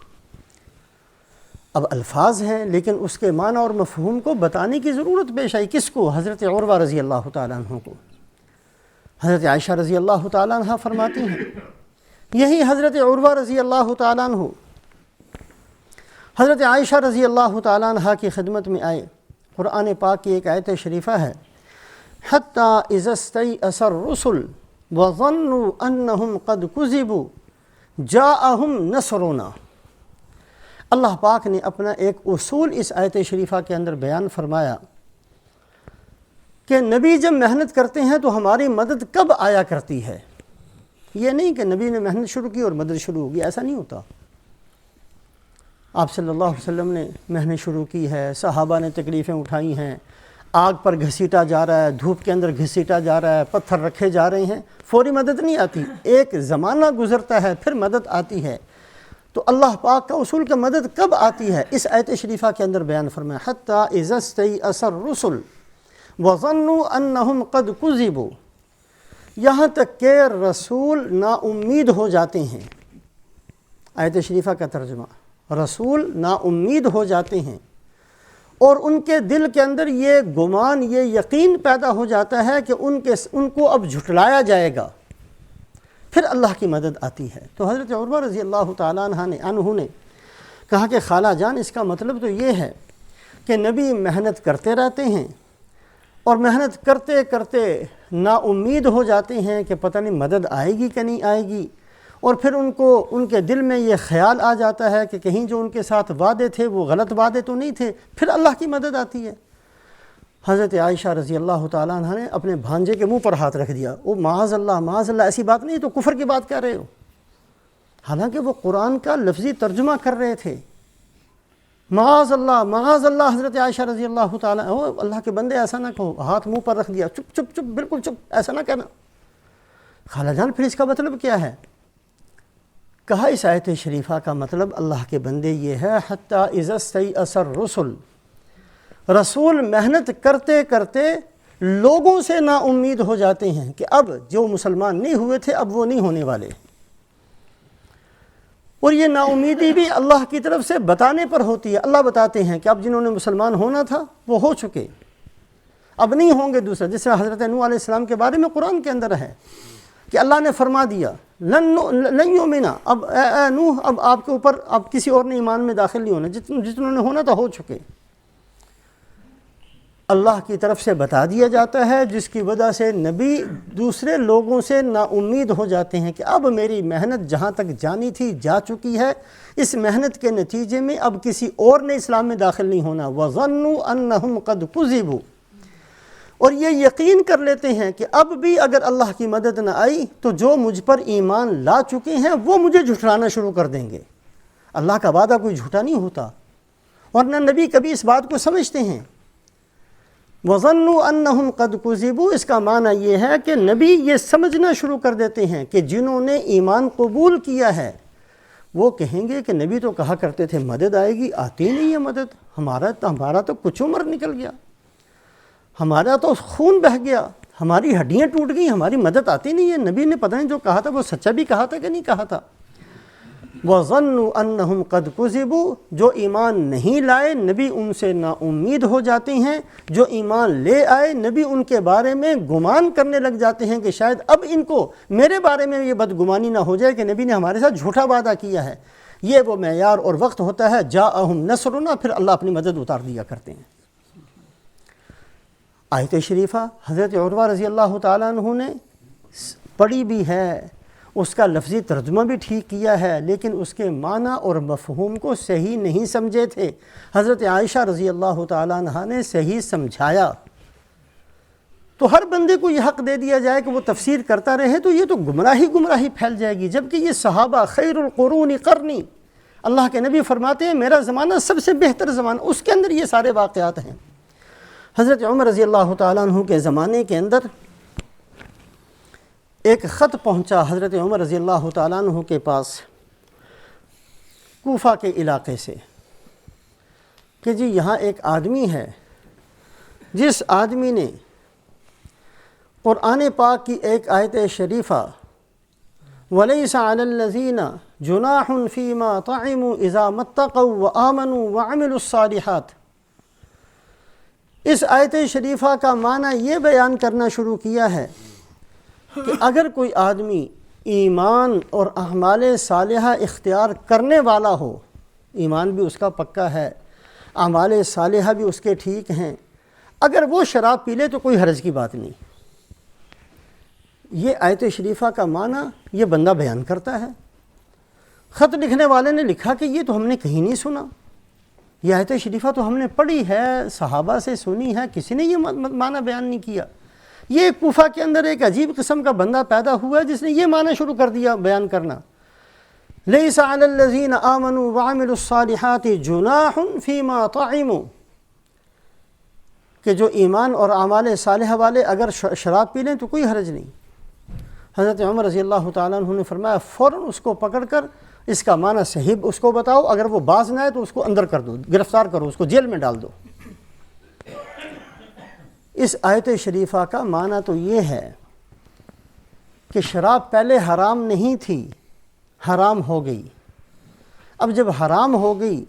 اب الفاظ ہیں لیکن اس کے معنی اور مفہوم کو بتانے کی ضرورت پیش آئی۔ کس کو؟ حضرت عروہ رضی اللہ تعالیٰ عنہ کو۔ حضرت عائشہ رضی اللہ تعالیٰ عنہ فرماتی ہیں، یہی حضرت عروہ رضی اللہ تعالیٰ عنہ حضرت عائشہ رضی اللہ تعالیٰ عنہ کی خدمت میں آئے۔ قرآن پاک کی ایک آیت شریفہ ہے، حَتَّى إِذَا اسْتَيْأَسَ الرُّسُلُ وَظَنُّوا أَنَّهُمْ قَدْ كُذِبُوا جَاءَهُمْ نَصْرُنَا۔ اللہ پاک نے اپنا ایک اصول اس آیت شریفہ کے اندر بیان فرمایا کہ نبی جب محنت کرتے ہیں تو ہماری مدد کب آیا کرتی ہے۔ یہ نہیں کہ نبی نے محنت شروع کی اور مدد شروع ہوگی، ایسا نہیں ہوتا۔ آپ صلی اللہ علیہ وسلم نے محنت شروع کی ہے، صحابہ نے تکلیفیں اٹھائی ہیں، آگ پر گھسیٹا جا رہا ہے، دھوپ کے اندر گھسیٹا جا رہا ہے، پتھر رکھے جا رہے ہیں، فوری مدد نہیں آتی، ایک زمانہ گزرتا ہے پھر مدد آتی ہے۔ تو اللہ پاک کا اصول کہ مدد کب آتی ہے اس آیت شریفہ کے اندر بیان فرمایا، حتی اذا استیأس الرسل وَظَنُّوا أَنَّهُمْ قَدْ كُذِبُوا، یہاں تک کہ رسول نا امید ہو جاتے ہیں۔ آیت شریفہ کا ترجمہ، رسول نا امید ہو جاتے ہیں اور ان کے دل کے اندر یہ گمان، یہ یقین پیدا ہو جاتا ہے کہ ان کو اب جھٹلایا جائے گا، پھر اللہ کی مدد آتی ہے۔ تو حضرت عروہ رضی اللہ تعالیٰ عنہ نے کہا کہ خالہ جان، اس کا مطلب تو یہ ہے کہ نبی محنت کرتے رہتے ہیں اور محنت کرتے کرتے نا امید ہو جاتے ہیں کہ پتہ نہیں مدد آئے گی کہ نہیں آئے گی، اور پھر ان کے دل میں یہ خیال آ جاتا ہے کہ کہیں جو ان کے ساتھ وعدے تھے وہ غلط وعدے تو نہیں تھے، پھر اللہ کی مدد آتی ہے۔ حضرت عائشہ رضی اللہ تعالیٰ عنہ نے اپنے بھانجے کے منہ پر ہاتھ رکھ دیا، او معاذ اللہ ایسی بات نہیں، تو کفر کی بات کہہ رہے ہو، حالانکہ وہ قرآن کا لفظی ترجمہ کر رہے تھے۔ معاذ اللہ حضرت عائشہ رضی اللہ تعالیٰ، او اللہ کے بندے ایسا نہ کہو، ہاتھ منہ پر رکھ دیا، چپ چپ چپ، بالکل چپ، ایسا نہ کہنا۔ خالہ جان پھر اس کا مطلب کیا ہے؟ کہا اس آیت شریفہ کا مطلب اللہ کے بندے یہ ہے، حتی اذا استیأس الرسل، رسول محنت کرتے کرتے لوگوں سے نا امید ہو جاتے ہیں کہ اب جو مسلمان نہیں ہوئے تھے اب وہ نہیں ہونے والے، اور یہ نا امیدی بھی اللہ کی طرف سے بتانے پر ہوتی ہے۔ اللہ بتاتے ہیں کہ اب جنہوں نے مسلمان ہونا تھا وہ ہو چکے، اب نہیں ہوں گے دوسرے، جس طرح حضرت نوح علیہ السلام کے بارے میں قرآن کے اندر ہے کہ اللہ نے فرما دیا لن یؤمنا، اب اے نوح اب آپ کے اوپر اب کسی اور نے ایمان میں داخل نہیں ہونا، جتنوں نے ہونا تھا ہو چکے۔ اللہ کی طرف سے بتا دیا جاتا ہے، جس کی وجہ سے نبی دوسرے لوگوں سے نا امید ہو جاتے ہیں کہ اب میری محنت جہاں تک جانی تھی جا چکی ہے، اس محنت کے نتیجے میں اب کسی اور نے اسلام میں داخل نہیں ہونا۔ وَظَنُّوا أَنَّهُمْ قَدْ كُذِبُوا، اور یہ یقین کر لیتے ہیں کہ اب بھی اگر اللہ کی مدد نہ آئی تو جو مجھ پر ایمان لا چکے ہیں وہ مجھے جھٹلانا شروع کر دیں گے۔ اللہ کا وعدہ کوئی جھوٹا نہیں ہوتا، ورنہ نبی کبھی اس بات کو سمجھتے ہیں۔ وَظَنُّوا أَنَّهُمْ قَدْ كُذِبُوا، اس کا معنی یہ ہے کہ نبی یہ سمجھنا شروع کر دیتے ہیں کہ جنہوں نے ایمان قبول کیا ہے وہ کہیں گے کہ نبی تو کہا کرتے تھے مدد آئے گی، آتی نہیں ہے مدد، ہمارا تو کچھ عمر نکل گیا، ہمارا تو خون بہہ گیا، ہماری ہڈیاں ٹوٹ گئی، ہماری مدد آتی نہیں ہے، نبی نے پتہ نہیں جو کہا تھا وہ سچا بھی کہا تھا کہ نہیں کہا تھا۔ وَظَنُّوا أَنَّهُمْ قَدْ كُذِبُوا، جو ایمان نہیں لائے نبی ان سے نا امید ہو جاتے ہیں، جو ایمان لے آئے نبی ان کے بارے میں گمان کرنے لگ جاتے ہیں کہ شاید اب ان کو میرے بارے میں یہ بدگمانی نہ ہو جائے کہ نبی نے ہمارے ساتھ جھوٹا وعدہ کیا ہے۔ یہ وہ معیار اور وقت ہوتا ہے جاءہم نصرنا، پھر اللہ اپنی مدد اتار دیا کرتے ہیں۔ آیت شریفہ حضرت عروہ رضی اللہ تعالیٰ عنہ نے پڑھی بھی ہے، اس کا لفظی ترجمہ بھی ٹھیک کیا ہے، لیکن اس کے معنی اور مفہوم کو صحیح نہیں سمجھے تھے۔ حضرت عائشہ رضی اللہ تعالیٰ عنہ نے صحیح سمجھایا۔ تو ہر بندے کو یہ حق دے دیا جائے کہ وہ تفسیر کرتا رہے تو یہ تو گمراہی پھیل جائے گی، جبکہ یہ صحابہ خیر القرون قرنی، اللہ کے نبی فرماتے ہیں میرا زمانہ سب سے بہتر زمانہ، اس کے اندر یہ سارے واقعات ہیں۔ حضرت عمر رضی اللہ تعالیٰ عنہ کے زمانے کے اندر ایک خط پہنچا حضرت عمر رضی اللہ تعالیٰ عنہ کے پاس کوفہ کے علاقے سے کہ جی یہاں ایک آدمی ہے جس آدمی نے قرآن پاک کی ایک آیت شریفہ وَلَيْسَ عَلَى الَّذِينَ جُنَاحٌ فِي مَا طَعِمُوا إِذَا مَتَّقَوْا وَآمَنُوا وَعَمِلُوا الصَّالِحَاتِ، اس آیت شریفہ کا معنی یہ بیان کرنا شروع کیا ہے کہ اگر کوئی آدمی ایمان اور اعمال صالحہ اختیار کرنے والا ہو، ایمان بھی اس کا پکا ہے، اعمال صالحہ بھی اس کے ٹھیک ہیں، اگر وہ شراب پی لے تو کوئی حرج کی بات نہیں۔ یہ آیت شریفہ کا معنی یہ بندہ بیان کرتا ہے۔ خط لکھنے والے نے لکھا کہ یہ تو ہم نے کہیں نہیں سنا، یہ آیت شریفہ تو ہم نے پڑھی ہے، صحابہ سے سنی ہے، کسی نے یہ معنی بیان نہیں کیا۔ یہ کوفہ کے اندر ایک عجیب قسم کا بندہ پیدا ہوا ہے جس نے یہ معنی شروع کر دیا بیان کرنا، لیس علی الذین آمنوا وعملوا الصالحات جناح فیما طعموا، کہ جو ایمان اور اعمال صالحہ والے اگر شراب پی لیں تو کوئی حرج نہیں۔ حضرت عمر رضی اللہ تعالیٰ عنہ نے فرمایا فوراً اس کو پکڑ کر اس کا معنی صحیح اس کو بتاؤ، اگر وہ باز نہ آئے تو اس کو اندر کر دو، گرفتار کرو، اس کو جیل میں ڈال دو۔ اس آیت شریفہ کا معنی تو یہ ہے کہ شراب پہلے حرام نہیں تھی، حرام ہو گئی۔ اب جب حرام ہو گئی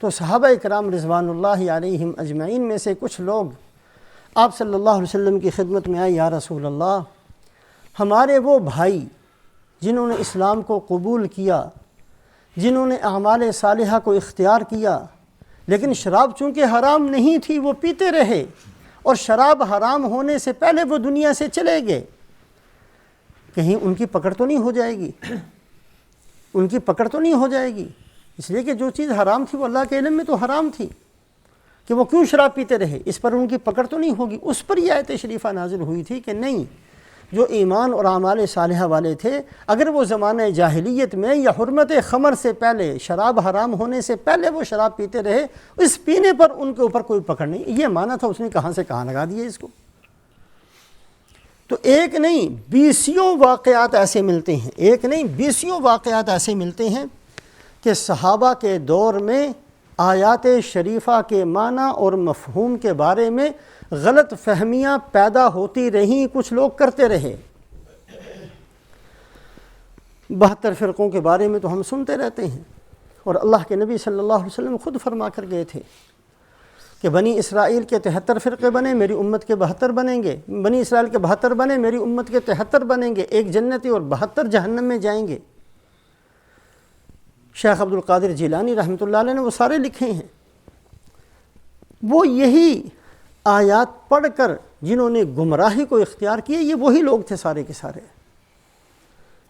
تو صحابہ کرام رضوان اللہ علیہم اجمعین میں سے کچھ لوگ آپ صلی اللہ علیہ وسلم کی خدمت میں آئے، یا رسول اللہ، ہمارے وہ بھائی جنہوں نے اسلام کو قبول کیا، جنہوں نے اعمال صالحہ کو اختیار کیا، لیکن شراب چونکہ حرام نہیں تھی وہ پیتے رہے، اور شراب حرام ہونے سے پہلے وہ دنیا سے چلے گئے، کہیں ان کی پکڑ تو نہیں ہو جائے گی؟ ان کی پکڑ تو نہیں ہو جائے گی؟ اس لیے کہ جو چیز حرام تھی وہ اللہ کے علم میں تو حرام تھی، کہ وہ کیوں شراب پیتے رہے، اس پر ان کی پکڑ تو نہیں ہوگی۔ اس پر یہ آیت شریفہ نازل ہوئی تھی کہ نہیں، جو ایمان اور اعمال صالحہ والے تھے، اگر وہ زمانہ جاہلیت میں یا حرمت خمر سے پہلے، شراب حرام ہونے سے پہلے وہ شراب پیتے رہے، اس پینے پر ان کے اوپر کوئی پکڑ نہیں۔ یہ معنی تھا، اس نے کہاں سے کہاں لگا دیا اس کو۔ تو ایک نہیں بیسیوں واقعات ایسے ملتے ہیں، ایک نہیں بیسیوں واقعات ایسے ملتے ہیں کہ صحابہ کے دور میں آیات شریفہ کے معنی اور مفہوم کے بارے میں غلط فہمیاں پیدا ہوتی رہیں، کچھ لوگ کرتے رہے۔ 72 فرقوں کے بارے میں تو ہم سنتے رہتے ہیں، اور اللہ کے نبی صلی اللہ علیہ وسلم خود فرما کر گئے تھے کہ بنی اسرائیل کے 73 فرقے بنے، میری امت کے 72 بنیں گے، بنی اسرائیل کے 72 بنے، میری امت کے 73 بنیں گے، ایک جنتی اور 72 جہنم میں جائیں گے۔ شیخ عبد القادر جیلانی رحمۃ اللہ علیہ نے وہ سارے لکھے ہیں۔ وہ یہی آیات پڑھ کر جنہوں نے گمراہی کو اختیار کیا، یہ وہی لوگ تھے سارے کے سارے۔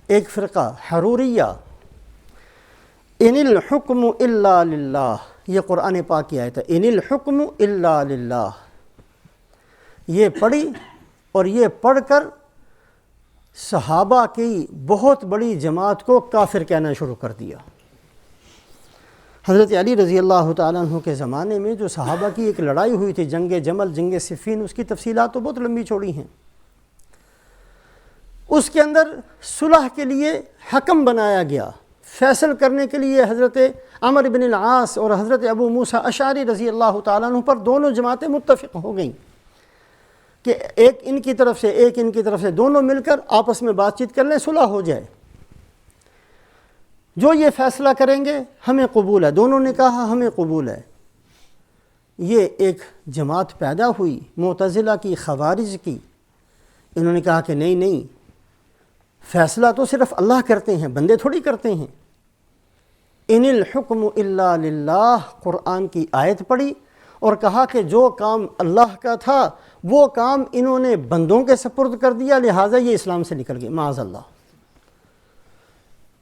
ایک فرقہ حروریہ، ان الحکم الا للہ، یہ قرآن پاک کی آیت ہے، ان الحکم الا للہ، یہ پڑھی اور یہ پڑھ کر صحابہ کی بہت بڑی جماعت کو کافر کہنا شروع کر دیا۔ حضرت علی رضی اللہ تعالیٰ عنہ کے زمانے میں جو صحابہ کی ایک لڑائی ہوئی تھی، جنگ جمل، جنگ صفین، اس کی تفصیلات تو بہت لمبی چوڑی ہیں۔ اس کے اندر صلح کے لیے حکم بنایا گیا، فیصل کرنے کے لیے حضرت عمر بن العاص اور حضرت ابو موسیٰ اشعری رضی اللہ تعالیٰ عنہ پر دونوں جماعتیں متفق ہو گئیں کہ ایک ان کی طرف سے ایک ان کی طرف سے، دونوں مل کر آپس میں بات چیت کر لیں، صلح ہو جائے۔ جو یہ فیصلہ کریں گے ہمیں قبول ہے، دونوں نے کہا ہمیں قبول ہے۔ یہ ایک جماعت پیدا ہوئی معتزلہ کی، خوارج کی۔ انہوں نے کہا کہ نہیں نہیں، فیصلہ تو صرف اللہ کرتے ہیں، بندے تھوڑی کرتے ہیں۔ ان الحکم الا للہ، قرآن کی آیت پڑھی اور کہا کہ جو کام اللہ کا تھا وہ کام انہوں نے بندوں کے سپرد کر دیا، لہٰذا یہ اسلام سے نکل گئے، معاذ اللہ۔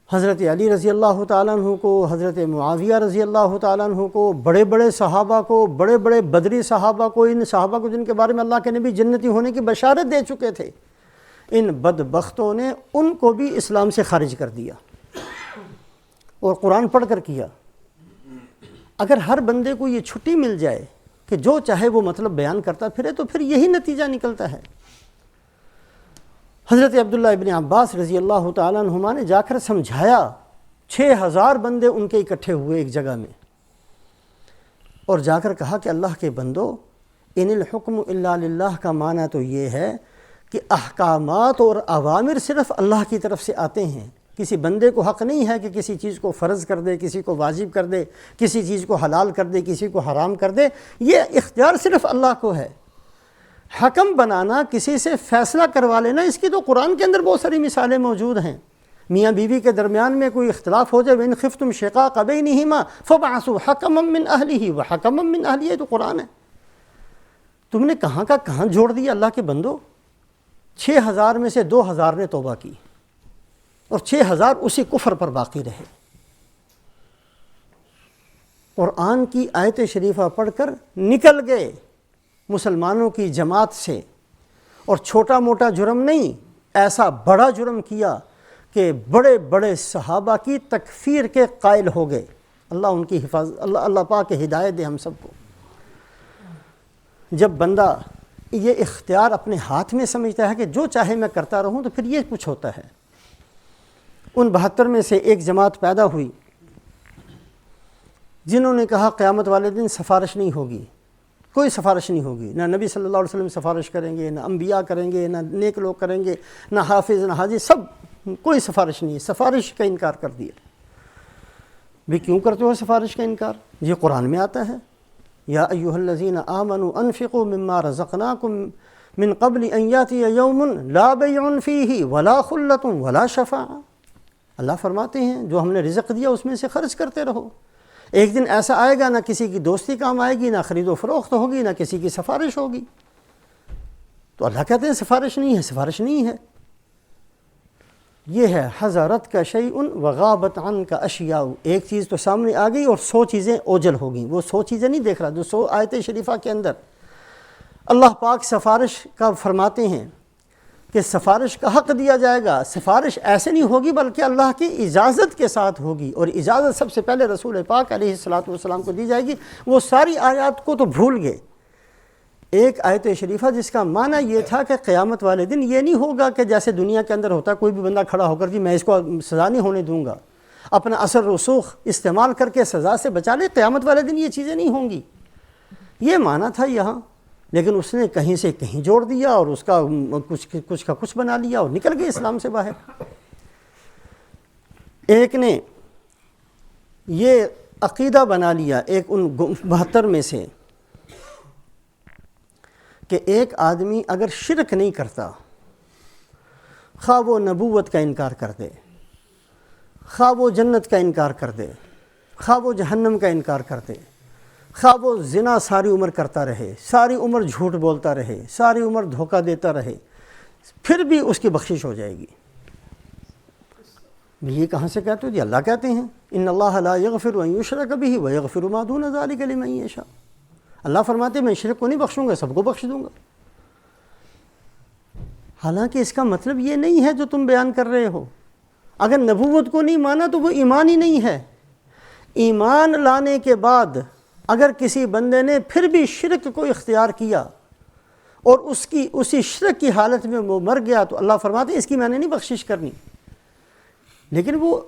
حضرت علی رضی اللہ تعالیٰ عنہ کو، حضرت معاویہ رضی اللہ تعالیٰ عنہ کو، بڑے بڑے صحابہ کو، بڑے بڑے بدری صحابہ کو، ان صحابہ کو جن کے بارے میں اللہ کے نبی جنتی ہونے کی بشارت دے چکے تھے، ان بدبختوں نے ان کو بھی اسلام سے خارج کر دیا، اور قرآن پڑھ کر کیا۔ اگر ہر بندے کو یہ چھٹی مل جائے کہ جو چاہے وہ مطلب بیان کرتا پھرے، تو پھر یہی نتیجہ نکلتا ہے۔ حضرت عبداللہ ابن عباس رضی اللہ تعالیٰ عنہما نے جا کر سمجھایا، 6000 بندے ان کے اکٹھے ہوئے ایک جگہ میں، اور جا کر کہا کہ اللہ کے بندو، ان الحکم الا للہ کا معنی تو یہ ہے کہ احکامات اور اوامر صرف اللہ کی طرف سے آتے ہیں۔ کسی بندے کو حق نہیں ہے کہ کسی چیز کو فرض کر دے، کسی کو واجب کر دے، کسی چیز کو حلال کر دے، کسی کو حرام کر دے، یہ اختیار صرف اللہ کو ہے۔ حکم بنانا، کسی سے فیصلہ کروا لینا، اس کی تو قرآن کے اندر بہت ساری مثالیں موجود ہیں۔ میاں بیوی کے درمیان میں کوئی اختلاف ہو جائے، وَإِنْ خِفْتُمْ شِقَاقَ بَيْنِهِمَا فَابْعَثُوا حَكَمًا مِّنْ أَهْلِهِ وَحَكَمًا مِّنْ أَهْلِهِ، تو قرآن ہے۔ تم نے کہاں کا کہاں جوڑ دیا اللہ کے بندو۔ 6000 میں سے 2000 نے توبہ کی، اور 6000 اسی کفر پر باقی رہے۔ قرآن کی آیت شریفہ پڑھ کر نکل گئے مسلمانوں کی جماعت سے، اور چھوٹا موٹا جرم نہیں، ایسا بڑا جرم کیا کہ بڑے بڑے صحابہ کی تکفیر کے قائل ہو گئے۔ اللہ ان کی حفاظت، اللہ پاک ہدایت دے ہم سب کو۔ جب بندہ یہ اختیار اپنے ہاتھ میں سمجھتا ہے کہ جو چاہے میں کرتا رہوں، تو پھر یہ کچھ ہوتا ہے۔ ان 72 میں سے ایک جماعت پیدا ہوئی جنہوں نے کہا قیامت والے دن سفارش نہیں ہوگی، کوئی سفارش نہیں ہوگی، نہ نبی صلی اللہ علیہ وسلم سفارش کریں گے، نہ انبیاء کریں گے، نہ نیک لوگ کریں گے، نہ حافظ نہ حاجی، سب کوئی سفارش نہیں ہے، سفارش کا انکار کر دیا۔ بھی کیوں کرتے ہو سفارش کا انکار؟ یہ قرآن میں آتا ہے، یا ایھا الذین آمنوا انفقوا مما رزقناکم من قبل ان یاتی یوم لا بیع فیہ ولا خلۃ ولا شفاعہ۔ اللہ فرماتے ہیں جو ہم نے رزق دیا اس میں سے خرچ کرتے رہو، ایک دن ایسا آئے گا نہ کسی کی دوستی کام آئے گی، نہ خرید و فروخت ہوگی، نہ کسی کی سفارش ہوگی۔ تو اللہ کہتے ہیں سفارش نہیں ہے، سفارش نہیں ہے۔ یہ ہے حضرت کا شیء وغابت عنک اشیاء، ایک چیز تو سامنے آ گئی اور 100 چیزیں اوجل ہو گئیں۔ وہ 100 چیزیں نہیں دیکھ رہا جو 100 آیت شریفہ کے اندر اللہ پاک سفارش کا فرماتے ہیں کہ سفارش کا حق دیا جائے گا۔ سفارش ایسے نہیں ہوگی بلکہ اللہ کی اجازت کے ساتھ ہوگی، اور اجازت سب سے پہلے رسول پاک علیہ الصلاۃ والسلام کو دی جائے گی۔ وہ ساری آیات کو تو بھول گئے۔ ایک آیت شریفہ جس کا معنی یہ تھا کہ قیامت والے دن یہ نہیں ہوگا کہ جیسے دنیا کے اندر ہوتا ہے، کوئی بھی بندہ کھڑا ہو کر جی میں اس کو سزا نہیں ہونے دوں گا، اپنا اثر رسوخ استعمال کر کے سزا سے بچا لے۔ قیامت والے دن یہ چیزیں نہیں ہوں گی، یہ معنی تھا یہاں، لیکن اس نے کہیں سے کہیں جوڑ دیا اور اس کا کچھ کا کچھ بنا لیا اور نکل گئے اسلام سے باہر۔ ایک نے یہ عقیدہ بنا لیا، ایک ان 72 میں سے، کہ ایک آدمی اگر شرک نہیں کرتا، خواہ وہ نبوت کا انکار کر دے، خواہ وہ جنت کا انکار کر دے، خواہ وہ جہنم کا انکار کر دے، خواہ وہ زنا ساری عمر کرتا رہے، ساری عمر جھوٹ بولتا رہے، ساری عمر دھوکہ دیتا رہے، پھر بھی اس کی بخشش ہو جائے گی۔ یہ کہاں سے کہتے ہو؟ جی اللہ کہتے ہیں ان اللہ لا یغفر ان یشرک بہ ویغفر ما دون ذلک لمن یشاء۔ اللہ فرماتے ہیں میں شرک کو نہیں بخشوں گا، سب کو بخش دوں گا۔ حالانکہ اس کا مطلب یہ نہیں ہے جو تم بیان کر رہے ہو۔ اگر نبوت کو نہیں مانا تو وہ ایمان ہی نہیں ہے۔ ایمان لانے کے بعد اگر کسی بندے نے پھر بھی شرک کو اختیار کیا اور اسی شرک کی حالت میں وہ مر گیا تو اللہ فرماتے ہیں اس کی میں نے نہیں بخشش کرنی۔ لیکن وہ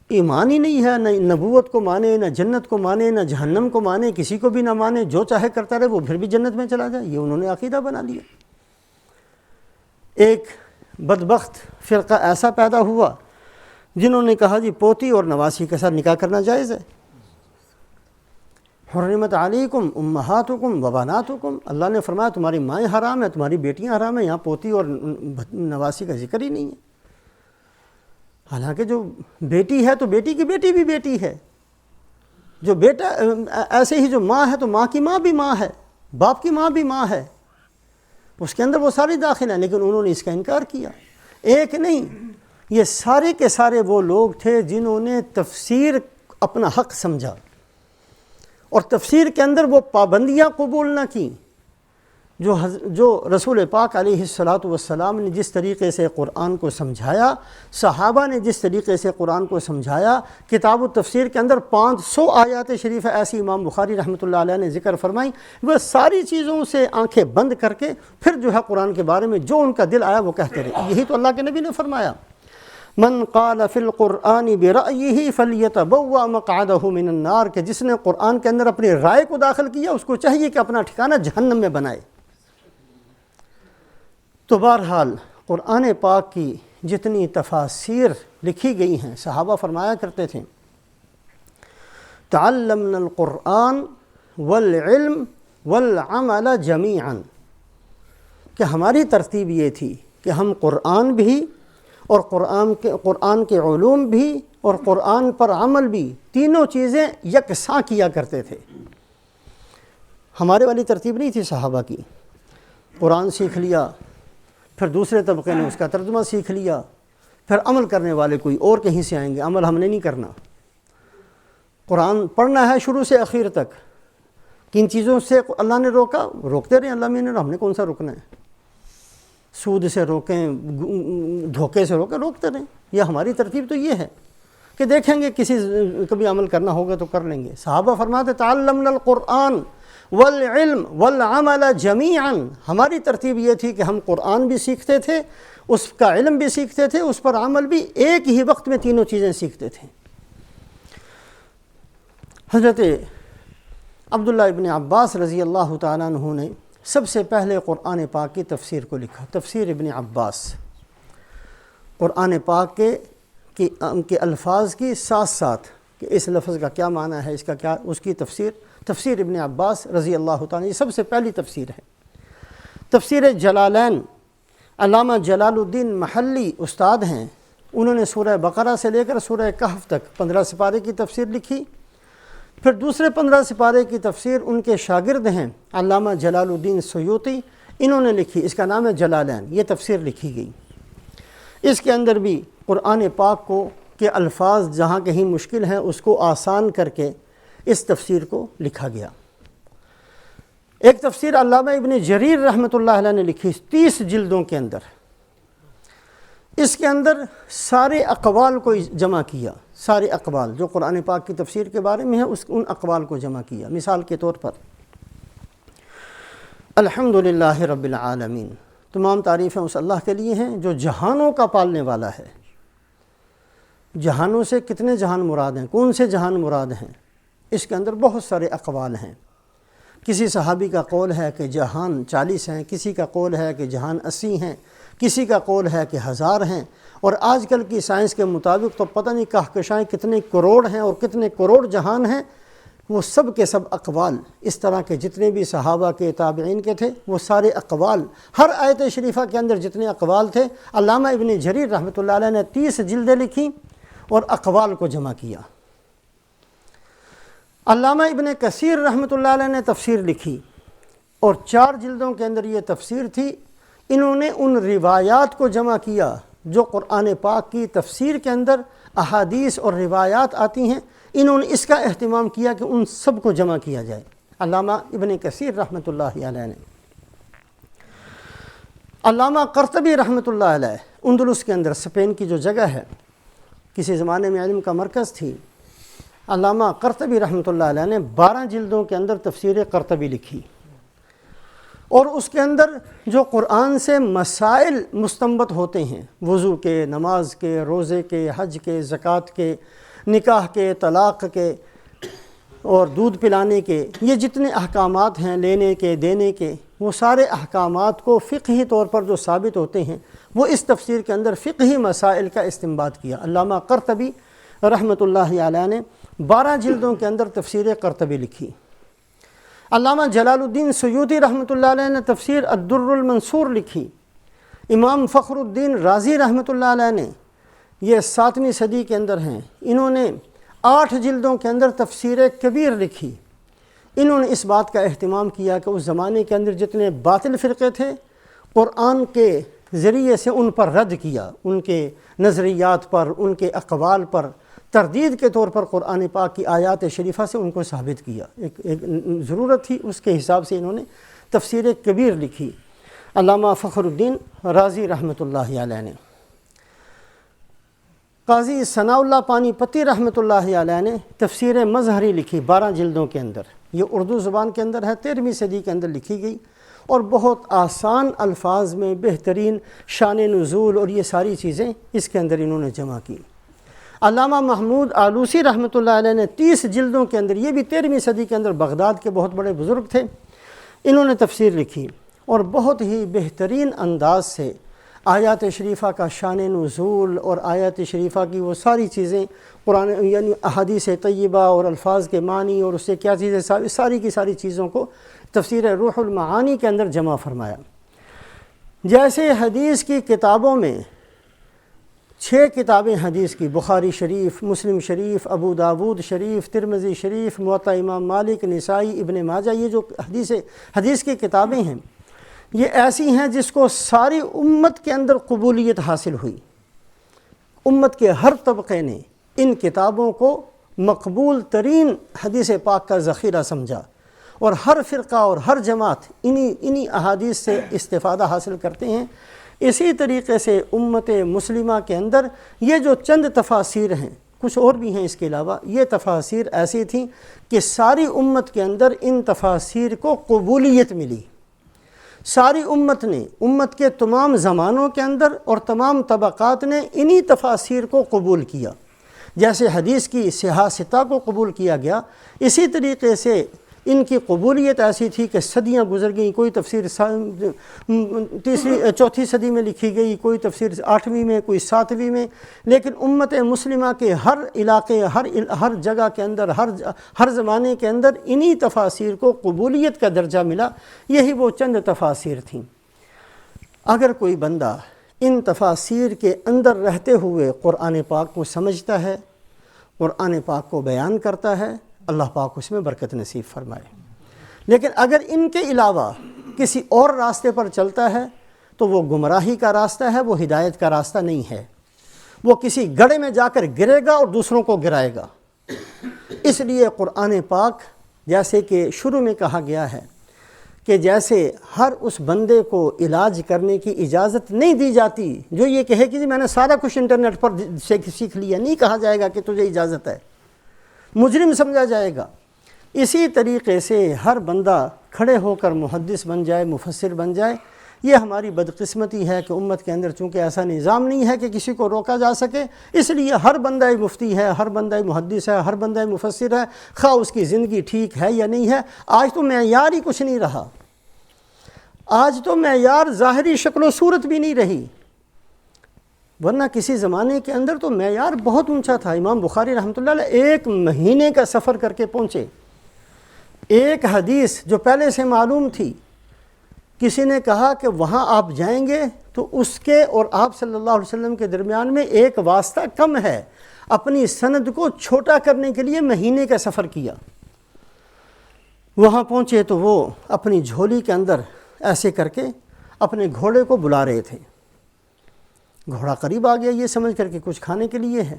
ایمان ہی نہیں ہے، نہ نبوت کو مانے، نہ جنت کو مانے، نہ جہنم کو مانے، کسی کو بھی نہ مانے، جو چاہے کرتا رہے، وہ پھر بھی جنت میں چلا جائے، یہ انہوں نے عقیدہ بنا لیا۔ ایک بدبخت فرقہ ایسا پیدا ہوا جنہوں نے کہا جی پوتی اور نواسی کے ساتھ نکاح کرنا جائز ہے۔ حرمت علیکم امہاتکم و بناتکم، اللہ نے فرمایا تمہاری مائیں حرام ہیں، تمہاری بیٹیاں حرام ہیں، یہاں پوتی اور نواسی کا ذکر ہی نہیں ہے۔ حالانکہ جو بیٹی ہے تو بیٹی کی بیٹی بھی بیٹی ہے، جو بیٹا ایسے ہی جو ماں ہے تو ماں کی ماں بھی ماں ہے، باپ کی ماں بھی ماں ہے، اس کے اندر وہ ساری داخل ہیں، لیکن انہوں نے اس کا انکار کیا۔ ایک نہیں، یہ سارے کے سارے وہ لوگ تھے جنہوں نے تفسیر اپنا حق سمجھا اور تفسیر کے اندر وہ پابندیاں قبول نہ کیں جو رسول پاک علیہ الصلاۃ والسلام نے جس طریقے سے قرآن کو سمجھایا، صحابہ نے جس طریقے سے قرآن کو سمجھایا۔ کتاب التفسیر کے اندر 500 آیات شریف ایسی امام بخاری رحمۃ اللہ علیہ نے ذکر فرمائی، وہ ساری چیزوں سے آنکھیں بند کر کے پھر جو ہے قرآن کے بارے میں جو ان کا دل آیا وہ کہتے رہے۔ یہی تو اللہ کے نبی نے فرمایا من قال فی القرآن برأیہ فلیتبوأ مقعدہ من النار، کہ جس نے قرآن کے اندر اپنی رائے کو داخل کیا اس کو چاہیے کہ اپنا ٹھکانہ جہنم میں بنائے۔ تو بہرحال قرآن پاک کی جتنی تفاسیر لکھی گئی ہیں، صحابہ فرمایا کرتے تھے تعلمنا القرآن والعلم والعمل جمیعا، کہ ہماری ترتیب یہ تھی کہ ہم قرآن بھی اور قرآن کے علوم بھی اور قرآن پر عمل بھی، تینوں چیزیں یکساں کیا کرتے تھے۔ ہمارے والی ترتیب نہیں تھی صحابہ کی۔ قرآن سیکھ لیا، پھر دوسرے طبقے نے اس کا ترجمہ سیکھ لیا، پھر عمل کرنے والے کوئی اور کہیں سے آئیں گے، عمل ہم نے نہیں کرنا۔ قرآن پڑھنا ہے شروع سے آخر تک۔ کن چیزوں سے اللہ نے روکا؟ روکتے رہے اللہ میں نے، ہم نے کون سا روکنا ہے؟ سود سے روکیں، دھوکے سے روکیں، روکتے رہیں۔ یہ ہماری ترتیب تو یہ ہے کہ دیکھیں گے کبھی عمل کرنا ہوگا تو کر لیں گے۔ صحابہ فرماتے تعلمنا القرآن والعلم والعمل جمیعا، ہماری ترتیب یہ تھی کہ ہم قرآن بھی سیکھتے تھے، اس کا علم بھی سیکھتے تھے، اس پر عمل بھی، ایک ہی وقت میں تینوں چیزیں سیکھتے تھے۔ حضرت عبداللہ ابن عباس رضی اللہ تعالیٰ عنہ نے سب سے پہلے قرآن پاک کی تفسیر کو لکھا، تفسیر ابن عباس، قرآن پاک کے الفاظ کی ساتھ ساتھ کہ اس لفظ کا کیا معنی ہے، اس کا کیا، اس کی تفسیر ابن عباس رضی اللہ تعالیٰ، یہ سب سے پہلی تفسیر ہے۔ تفسیر جلالین، علامہ جلال الدین محلی استاد ہیں، انہوں نے سورہ بقرہ سے لے کر سورہ کہف تک 15 سپارے کی تفسیر لکھی۔ پھر دوسرے 15 سپارے کی تفسیر ان کے شاگرد ہیں علامہ جلال الدین سیوطی، انہوں نے لکھی، اس کا نام ہے جلالین، یہ تفسیر لکھی گئی۔ اس کے اندر بھی قرآن پاک کو کے الفاظ جہاں کہیں مشکل ہیں اس کو آسان کر کے اس تفسیر کو لکھا گیا۔ ایک تفسیر علامہ ابن جریر رحمۃ اللہ علیہ نے لکھی 30 جلدوں کے اندر، اس کے اندر سارے اقوال کو جمع کیا، سارے اقوال جو قرآن پاک کی تفسیر کے بارے میں ہیں ان اقوال کو جمع کیا۔ مثال کے طور پر الحمدللہ رب العالمین، تمام تعریفیں اس اللہ کے لیے ہیں جو جہانوں کا پالنے والا ہے۔ جہانوں سے کتنے جہان مراد ہیں، کون سے جہان مراد ہیں؟ اس کے اندر بہت سارے اقوال ہیں۔ کسی صحابی کا قول ہے کہ جہان 40 ہیں، کسی کا قول ہے کہ جہان 80 ہیں، کسی کا قول ہے کہ 1000 ہیں، اور آج کل کی سائنس کے مطابق تو پتہ نہیں کہکشائیں کتنے کروڑ ہیں اور کتنے کروڑ جہان ہیں۔ وہ سب کے سب اقوال، اس طرح کے جتنے بھی صحابہ کے تابعین کے تھے، وہ سارے اقوال، ہر آیت شریفہ کے اندر جتنے اقوال تھے، علامہ ابن جریر رحمۃ اللہ علیہ نے 30 جلدیں لکھی اور اقوال کو جمع کیا۔ علامہ ابن کثیر رحمۃ اللہ علیہ نے تفسیر لکھی اور 4 جلدوں کے اندر یہ تفسیر تھی۔ انہوں نے ان روایات کو جمع کیا جو قرآن پاک کی تفسیر کے اندر احادیث اور روایات آتی ہیں، انہوں نے اس کا اہتمام کیا کہ ان سب کو جمع کیا جائے، علامہ ابن کثیر رحمۃ اللہ علیہ نے۔ علامہ قرطبی رحمۃ اللہ علیہ، اندلس کے اندر، اسپین کی جو جگہ ہے، کسی زمانے میں علم کا مرکز تھی، علامہ قرطبی رحمۃ اللہ علیہ نے 12 جلدوں کے اندر تفسیر قرطبی لکھی، اور اس کے اندر جو قرآن سے مسائل مستنبط ہوتے ہیں، وضو کے، نماز کے، روزے کے، حج کے، زکوٰۃ کے، نکاح کے، طلاق کے اور دودھ پلانے کے، یہ جتنے احکامات ہیں، لینے کے، دینے کے، وہ سارے احکامات کو فقہی طور پر جو ثابت ہوتے ہیں، وہ اس تفسیر کے اندر فقہی مسائل کا استنباط کیا۔ علامہ قرطبی رحمۃ اللہ علیہ نے 12 جلدوں کے اندر تفسیر قرطبی لکھی۔ علامہ جلال الدین سیوطی رحمۃ اللہ علیہ نے تفسیر الدر المنصور لکھی۔ امام فخر الدین رازی رحمۃ اللہ علیہ نے، یہ 7ویں صدی کے اندر ہیں، انہوں نے 8 جلدوں کے اندر تفسیر کبیر لکھی۔ انہوں نے اس بات کا اہتمام کیا کہ اس زمانے کے اندر جتنے باطل فرقے تھے، قرآن کے ذریعے سے ان پر رد کیا، ان کے نظریات پر، ان کے اقوال پر تردید کے طور پر قرآن پاک کی آیات شریفہ سے ان کو ثابت کیا۔ ایک ضرورت تھی، اس کے حساب سے انہوں نے تفسیر کبیر لکھی، علامہ فخر الدین رازی رحمۃ اللہ علیہ نے۔ قاضی ثناء اللہ پانی پتی رحمۃ اللہ علیہ نے تفسیر مظہری لکھی 12 جلدوں کے اندر، یہ اردو زبان کے اندر ہے، 13ویں صدی کے اندر لکھی گئی، اور بہت آسان الفاظ میں بہترین شان نزول اور یہ ساری چیزیں اس کے اندر انہوں نے جمع کی۔ علامہ محمود آلوسی رحمۃ اللہ علیہ نے 30 جلدوں کے اندر، یہ بھی 13ویں صدی کے اندر بغداد کے بہت بڑے بزرگ تھے، انہوں نے تفسیر لکھی اور بہت ہی بہترین انداز سے آیات شریفہ کا شان نزول اور آیات شریفہ کی وہ ساری چیزیں، قرآن یعنی احادیث طیبہ اور الفاظ کے معنی اور اس سے کیا چیزیں، ساری کی ساری چیزوں کو تفسیر روح المعانی کے اندر جمع فرمایا۔ جیسے حدیث کی کتابوں میں 6 کتابیں حدیث کی، بخاری شریف، مسلم شریف، ابو داود شریف، ترمذی شریف، موطا امام مالک، نسائی، ابن ماجہ، یہ جو حدیث کی کتابیں ہیں، یہ ایسی ہیں جس کو ساری امت کے اندر قبولیت حاصل ہوئی۔ امت کے ہر طبقے نے ان کتابوں کو مقبول ترین حدیث پاک کا ذخیرہ سمجھا، اور ہر فرقہ اور ہر جماعت انہی احادیث سے استفادہ حاصل کرتے ہیں۔ اسی طریقے سے امت مسلمہ کے اندر یہ جو چند تفاسیر ہیں، کچھ اور بھی ہیں اس کے علاوہ، یہ تفاسیر ایسی تھیں کہ ساری امت کے اندر ان تفاسیر کو قبولیت ملی۔ ساری امت نے، امت کے تمام زمانوں کے اندر اور تمام طبقات نے انہی تفاسیر کو قبول کیا۔ جیسے حدیث کی صحاح ستہ کو قبول کیا گیا، اسی طریقے سے ان کی قبولیت ایسی تھی کہ صدیاں گزر گئیں، کوئی تفسیر چوتھی صدی میں لکھی گئی، کوئی تفسیر 8ویں میں، کوئی 7ویں میں، لیکن امت مسلمہ کے ہر علاقے، ہر جگہ کے اندر، ہر زمانے کے اندر انہی تفاسیر کو قبولیت کا درجہ ملا۔ یہی وہ چند تفاسیر تھیں۔ اگر کوئی بندہ ان تفاسیر کے اندر رہتے ہوئے قرآن پاک کو سمجھتا ہے، قرآن پاک کو بیان کرتا ہے، اللہ پاک اس میں برکت نصیب فرمائے۔ لیکن اگر ان کے علاوہ کسی اور راستے پر چلتا ہے تو وہ گمراہی کا راستہ ہے، وہ ہدایت کا راستہ نہیں ہے، وہ کسی گڑھے میں جا کر گرے گا اور دوسروں کو گرائے گا۔ اس لیے قرآن پاک، جیسے کہ شروع میں کہا گیا ہے کہ جیسے ہر اس بندے کو علاج کرنے کی اجازت نہیں دی جاتی جو یہ کہے کہ میں نے سارا کچھ انٹرنیٹ پر سیکھ لیا، نہیں کہا جائے گا کہ تجھے اجازت ہے، مجرم سمجھا جائے گا۔ اسی طریقے سے ہر بندہ کھڑے ہو کر محدث بن جائے، مفسر بن جائے۔ یہ ہماری بدقسمتی ہے کہ امت کے اندر چونکہ ایسا نظام نہیں ہے کہ کسی کو روکا جا سکے، اس لیے ہر بندہ مفتی ہے، ہر بندہ محدث ہے، ہر بندہ مفسر ہے، خواہ اس کی زندگی ٹھیک ہے یا نہیں ہے۔ آج تو معیار ہی کچھ نہیں رہا، آج تو معیار ظاہری شکل و صورت بھی نہیں رہی، ورنہ کسی زمانے کے اندر تو معیار بہت اونچا تھا۔ امام بخاری رحمۃ اللہ علیہ 1 مہینے کا سفر کر کے پہنچے، ایک حدیث جو پہلے سے معلوم تھی، کسی نے کہا کہ وہاں آپ جائیں گے تو اس کے اور آپ صلی اللہ علیہ وسلم کے درمیان میں ایک واسطہ کم ہے، اپنی سند کو چھوٹا کرنے کے لیے مہینے کا سفر کیا۔ وہاں پہنچے تو وہ اپنی جھولی کے اندر ایسے کر کے اپنے گھوڑے کو بلا رہے تھے۔ گھوڑا قریب آ گیا یہ سمجھ کر کے کچھ کھانے کے لیے ہے،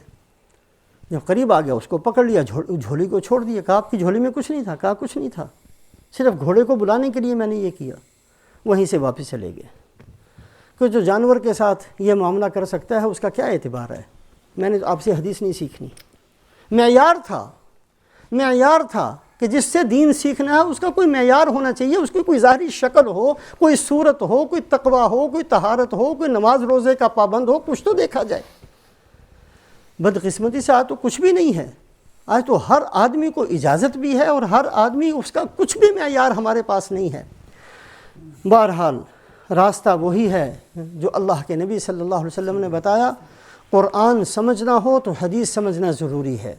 جب قریب آ گیا اس کو پکڑ لیا، جھولی کو چھوڑ دیا، کہا آپ کی جھولی میں کچھ نہیں تھا، کہا کچھ نہیں تھا، صرف گھوڑے کو بلانے کے لیے میں نے یہ کیا۔ وہیں سے واپس چلے گئے کہ جو جانور کے ساتھ یہ معاملہ کر سکتا ہے اس کا کیا اعتبار ہے؟ میں نے آپ سے حدیث نہیں سیکھنی۔ معیار تھا کہ جس سے دین سیکھنا ہے اس کا کوئی معیار ہونا چاہیے، اس کی کوئی ظاہری شکل ہو، کوئی صورت ہو، کوئی تقویٰ ہو، کوئی طہارت ہو، کوئی نماز روزے کا پابند ہو، کچھ تو دیکھا جائے۔ بدقسمتی سے آج تو کچھ بھی نہیں ہے، آج تو ہر آدمی کو اجازت بھی ہے اور ہر آدمی اس کا کچھ بھی معیار ہمارے پاس نہیں ہے۔ بہرحال راستہ وہی ہے جو اللہ کے نبی صلی اللہ علیہ وسلم نے بتایا۔ قرآن سمجھنا ہو تو حدیث سمجھنا ضروری ہے،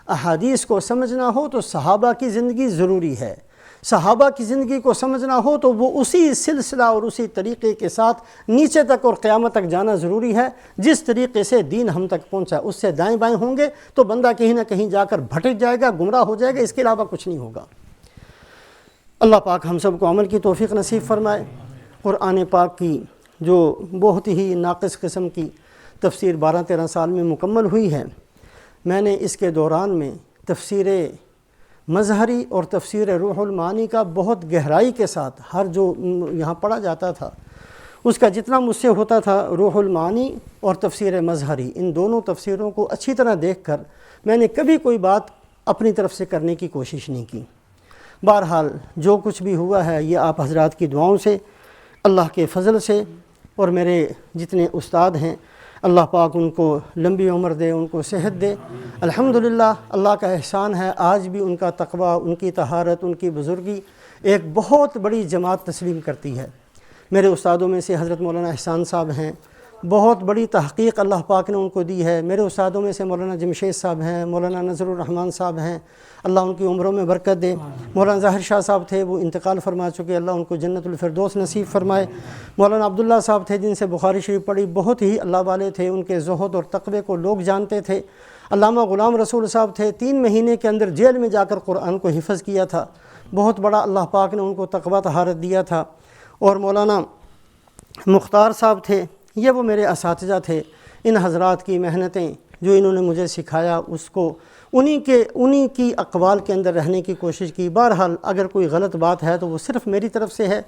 احادیث کو سمجھنا ہو تو صحابہ کی زندگی ضروری ہے، صحابہ کی زندگی کو سمجھنا ہو تو وہ اسی سلسلہ اور اسی طریقے کے ساتھ نیچے تک اور قیامت تک جانا ضروری ہے۔ جس طریقے سے دین ہم تک پہنچا اس سے دائیں بائیں ہوں گے تو بندہ کہیں نہ کہیں جا کر بھٹک جائے گا، گمراہ ہو جائے گا، اس کے علاوہ کچھ نہیں ہوگا۔ اللہ پاک ہم سب کو عمل کی توفیق نصیب فرمائے۔ قرآن پاک کی جو بہت ہی ناقص قسم کی تفسیر 12-13 سال میں مکمل ہوئی ہے، میں نے اس کے دوران میں تفسیر مظہری اور تفسیر روح المعانی کا بہت گہرائی کے ساتھ ہر جو یہاں پڑھا جاتا تھا اس کا جتنا مجھ سے ہوتا تھا، روح المعانی اور تفسیر مظہری، ان دونوں تفسیروں کو اچھی طرح دیکھ کر میں نے کبھی کوئی بات اپنی طرف سے کرنے کی کوشش نہیں کی۔ بہرحال جو کچھ بھی ہوا ہے یہ آپ حضرات کی دعاؤں سے، اللہ کے فضل سے، اور میرے جتنے استاد ہیں اللہ پاک ان کو لمبی عمر دے، ان کو صحت دے۔ الحمدللہ اللہ کا احسان ہے، آج بھی ان کا تقویٰ، ان کی طہارت، ان کی بزرگی ایک بہت بڑی جماعت تسلیم کرتی ہے۔ میرے استادوں میں سے حضرت مولانا احسان صاحب ہیں، بہت بڑی تحقیق اللہ پاک نے ان کو دی ہے۔ میرے استادوں میں سے مولانا جمشید صاحب ہیں، مولانا نذر الرحمن صاحب ہیں، اللہ ان کی عمروں میں برکت دے۔ مولانا ظاہر شاہ صاحب تھے، وہ انتقال فرما چکے، اللہ ان کو جنت الفردوس نصیب فرمائے۔ مولانا عبداللہ صاحب تھے جن سے بخاری شریف پڑھی، بہت ہی اللہ والے تھے، ان کے زہد اور تقوی کو لوگ جانتے تھے۔ علامہ غلام رسول صاحب تھے، 3 مہینے کے اندر جیل میں جا کر قرآن کو حفظ کیا تھا، بہت بڑا اللہ پاک نے ان کو تقویٰ طہارت دیا تھا۔ اور مولانا مختار صاحب تھے، یہ وہ میرے اساتذہ تھے۔ ان حضرات کی محنتیں جو انہوں نے مجھے سکھایا اس کو انہی کی اقوال کے اندر رہنے کی کوشش کی۔ بہرحال اگر کوئی غلط بات ہے تو وہ صرف میری طرف سے ہے،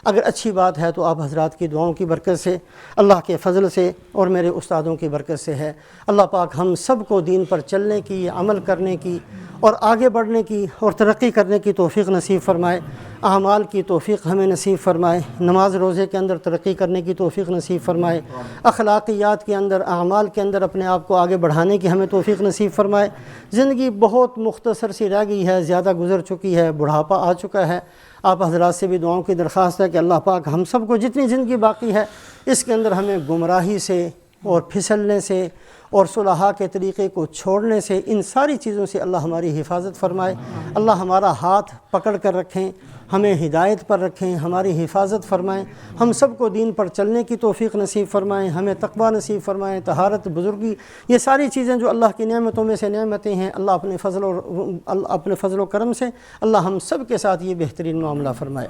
اگر اچھی بات ہے تو آپ حضرات کی دعاؤں کی برکت سے، اللہ کے فضل سے اور میرے استادوں کی برکت سے ہے۔ اللہ پاک ہم سب کو دین پر چلنے کی، عمل کرنے کی اور آگے بڑھنے کی اور ترقی کرنے کی توفیق نصیب فرمائے، اعمال کی توفیق ہمیں نصیب فرمائے، نماز روزے کے اندر ترقی کرنے کی توفیق نصیب فرمائے، اخلاقیات کے اندر، اعمال کے اندر اپنے آپ کو آگے بڑھانے کی ہمیں توفیق نصیب فرمائے۔ زندگی بہت مختصر سی رہ گئی ہے، زیادہ گزر چکی ہے، بڑھاپا آ چکا ہے۔ آپ حضرات سے بھی دعاؤں کی درخواست ہے کہ اللہ پاک ہم سب کو جتنی زندگی باقی ہے اس کے اندر ہمیں گمراہی سے اور پھسلنے سے اور صلحاء کے طریقے کو چھوڑنے سے، ان ساری چیزوں سے اللہ ہماری حفاظت فرمائے۔ اللہ ہمارا ہاتھ پکڑ کر رکھیں، ہمیں ہدایت پر رکھیں، ہماری حفاظت فرمائیں، ہم سب کو دین پر چلنے کی توفیق نصیب فرمائیں، ہمیں تقویٰ نصیب فرمائیں، طہارت، بزرگی، یہ ساری چیزیں جو اللہ کی نعمتوں میں سے نعمتیں ہیں، اللہ اپنے فضل و کرم سے اللہ ہم سب کے ساتھ یہ بہترین معاملہ فرمائے۔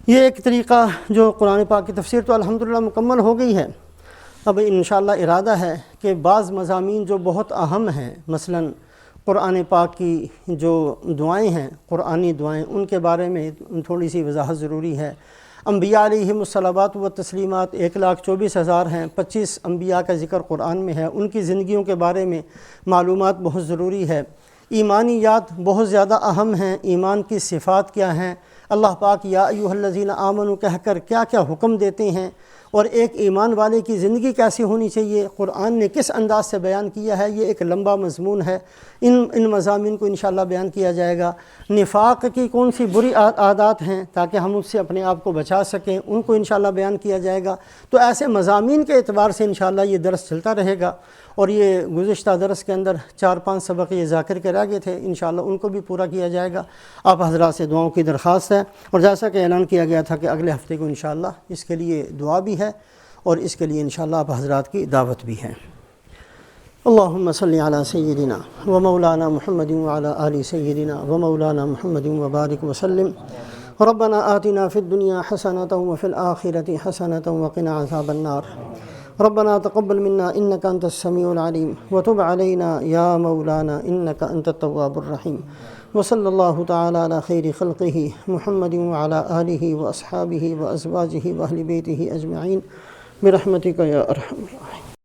یہ ایک طریقہ جو قرآن پاک کی تفسیر تو الحمدللہ مکمل ہو گئی ہے۔ اب انشاءاللہ ارادہ ہے کہ بعض مضامین جو بہت اہم ہیں، مثلاً قرآن پاک کی جو دعائیں ہیں، قرآنی دعائیں، ان کے بارے میں تھوڑی سی وضاحت ضروری ہے۔ انبیاء علیہم الصلوات و تسلیمات 1,24,000 ہیں، 25 انبیاء کا ذکر قرآن میں ہے، ان کی زندگیوں کے بارے میں معلومات بہت ضروری ہے۔ ایمانیات بہت زیادہ اہم ہیں، ایمان کی صفات کیا ہیں، اللہ پاک یا ایھا الذین آمنوا کہہ کر کیا کیا حکم دیتے ہیں، اور ایک ایمان والے کی زندگی کیسی ہونی چاہیے، قرآن نے کس انداز سے بیان کیا ہے، یہ ایک لمبا مضمون ہے۔ ان مضامین کو انشاءاللہ بیان کیا جائے گا۔ نفاق کی کون سی بری عادات ہیں تاکہ ہم اس سے اپنے آپ کو بچا سکیں، ان کو انشاءاللہ بیان کیا جائے گا۔ تو ایسے مضامین کے اعتبار سے انشاءاللہ یہ درس چلتا رہے گا، اور یہ گزشتہ درس کے اندر 4-5 سبق یہ ذاکر کے رہ گئے تھے، انشاءاللہ ان کو بھی پورا کیا جائے گا۔ آپ حضرات سے دعاؤں کی درخواست ہے، اور جیسا کہ اعلان کیا گیا تھا کہ اگلے ہفتے کو انشاءاللہ اس کے لیے دعا بھی ہے اور اس کے لیے انشاءاللہ آپ حضرات کی دعوت بھی ہے۔ اللہم صلی علی سیدنا و مولانا محمد وعلی آل سیدنا و مولانا محمد وبارک وسلم۔ ربنا آتنا فی الدنیا حسنۃ وفی الآخرۃ حسنۃ وقنا عذاب النار۔ ربنا تقبل منا انك انت السميع العليم وتب علينا يا مولانا انك انت التواب الرحيم، وصلى الله تعالى على خير خلقه محمد وعلى آله واصحابه وازواجه واهل بيته اجمعين برحمتك يا ارحم الراحمين۔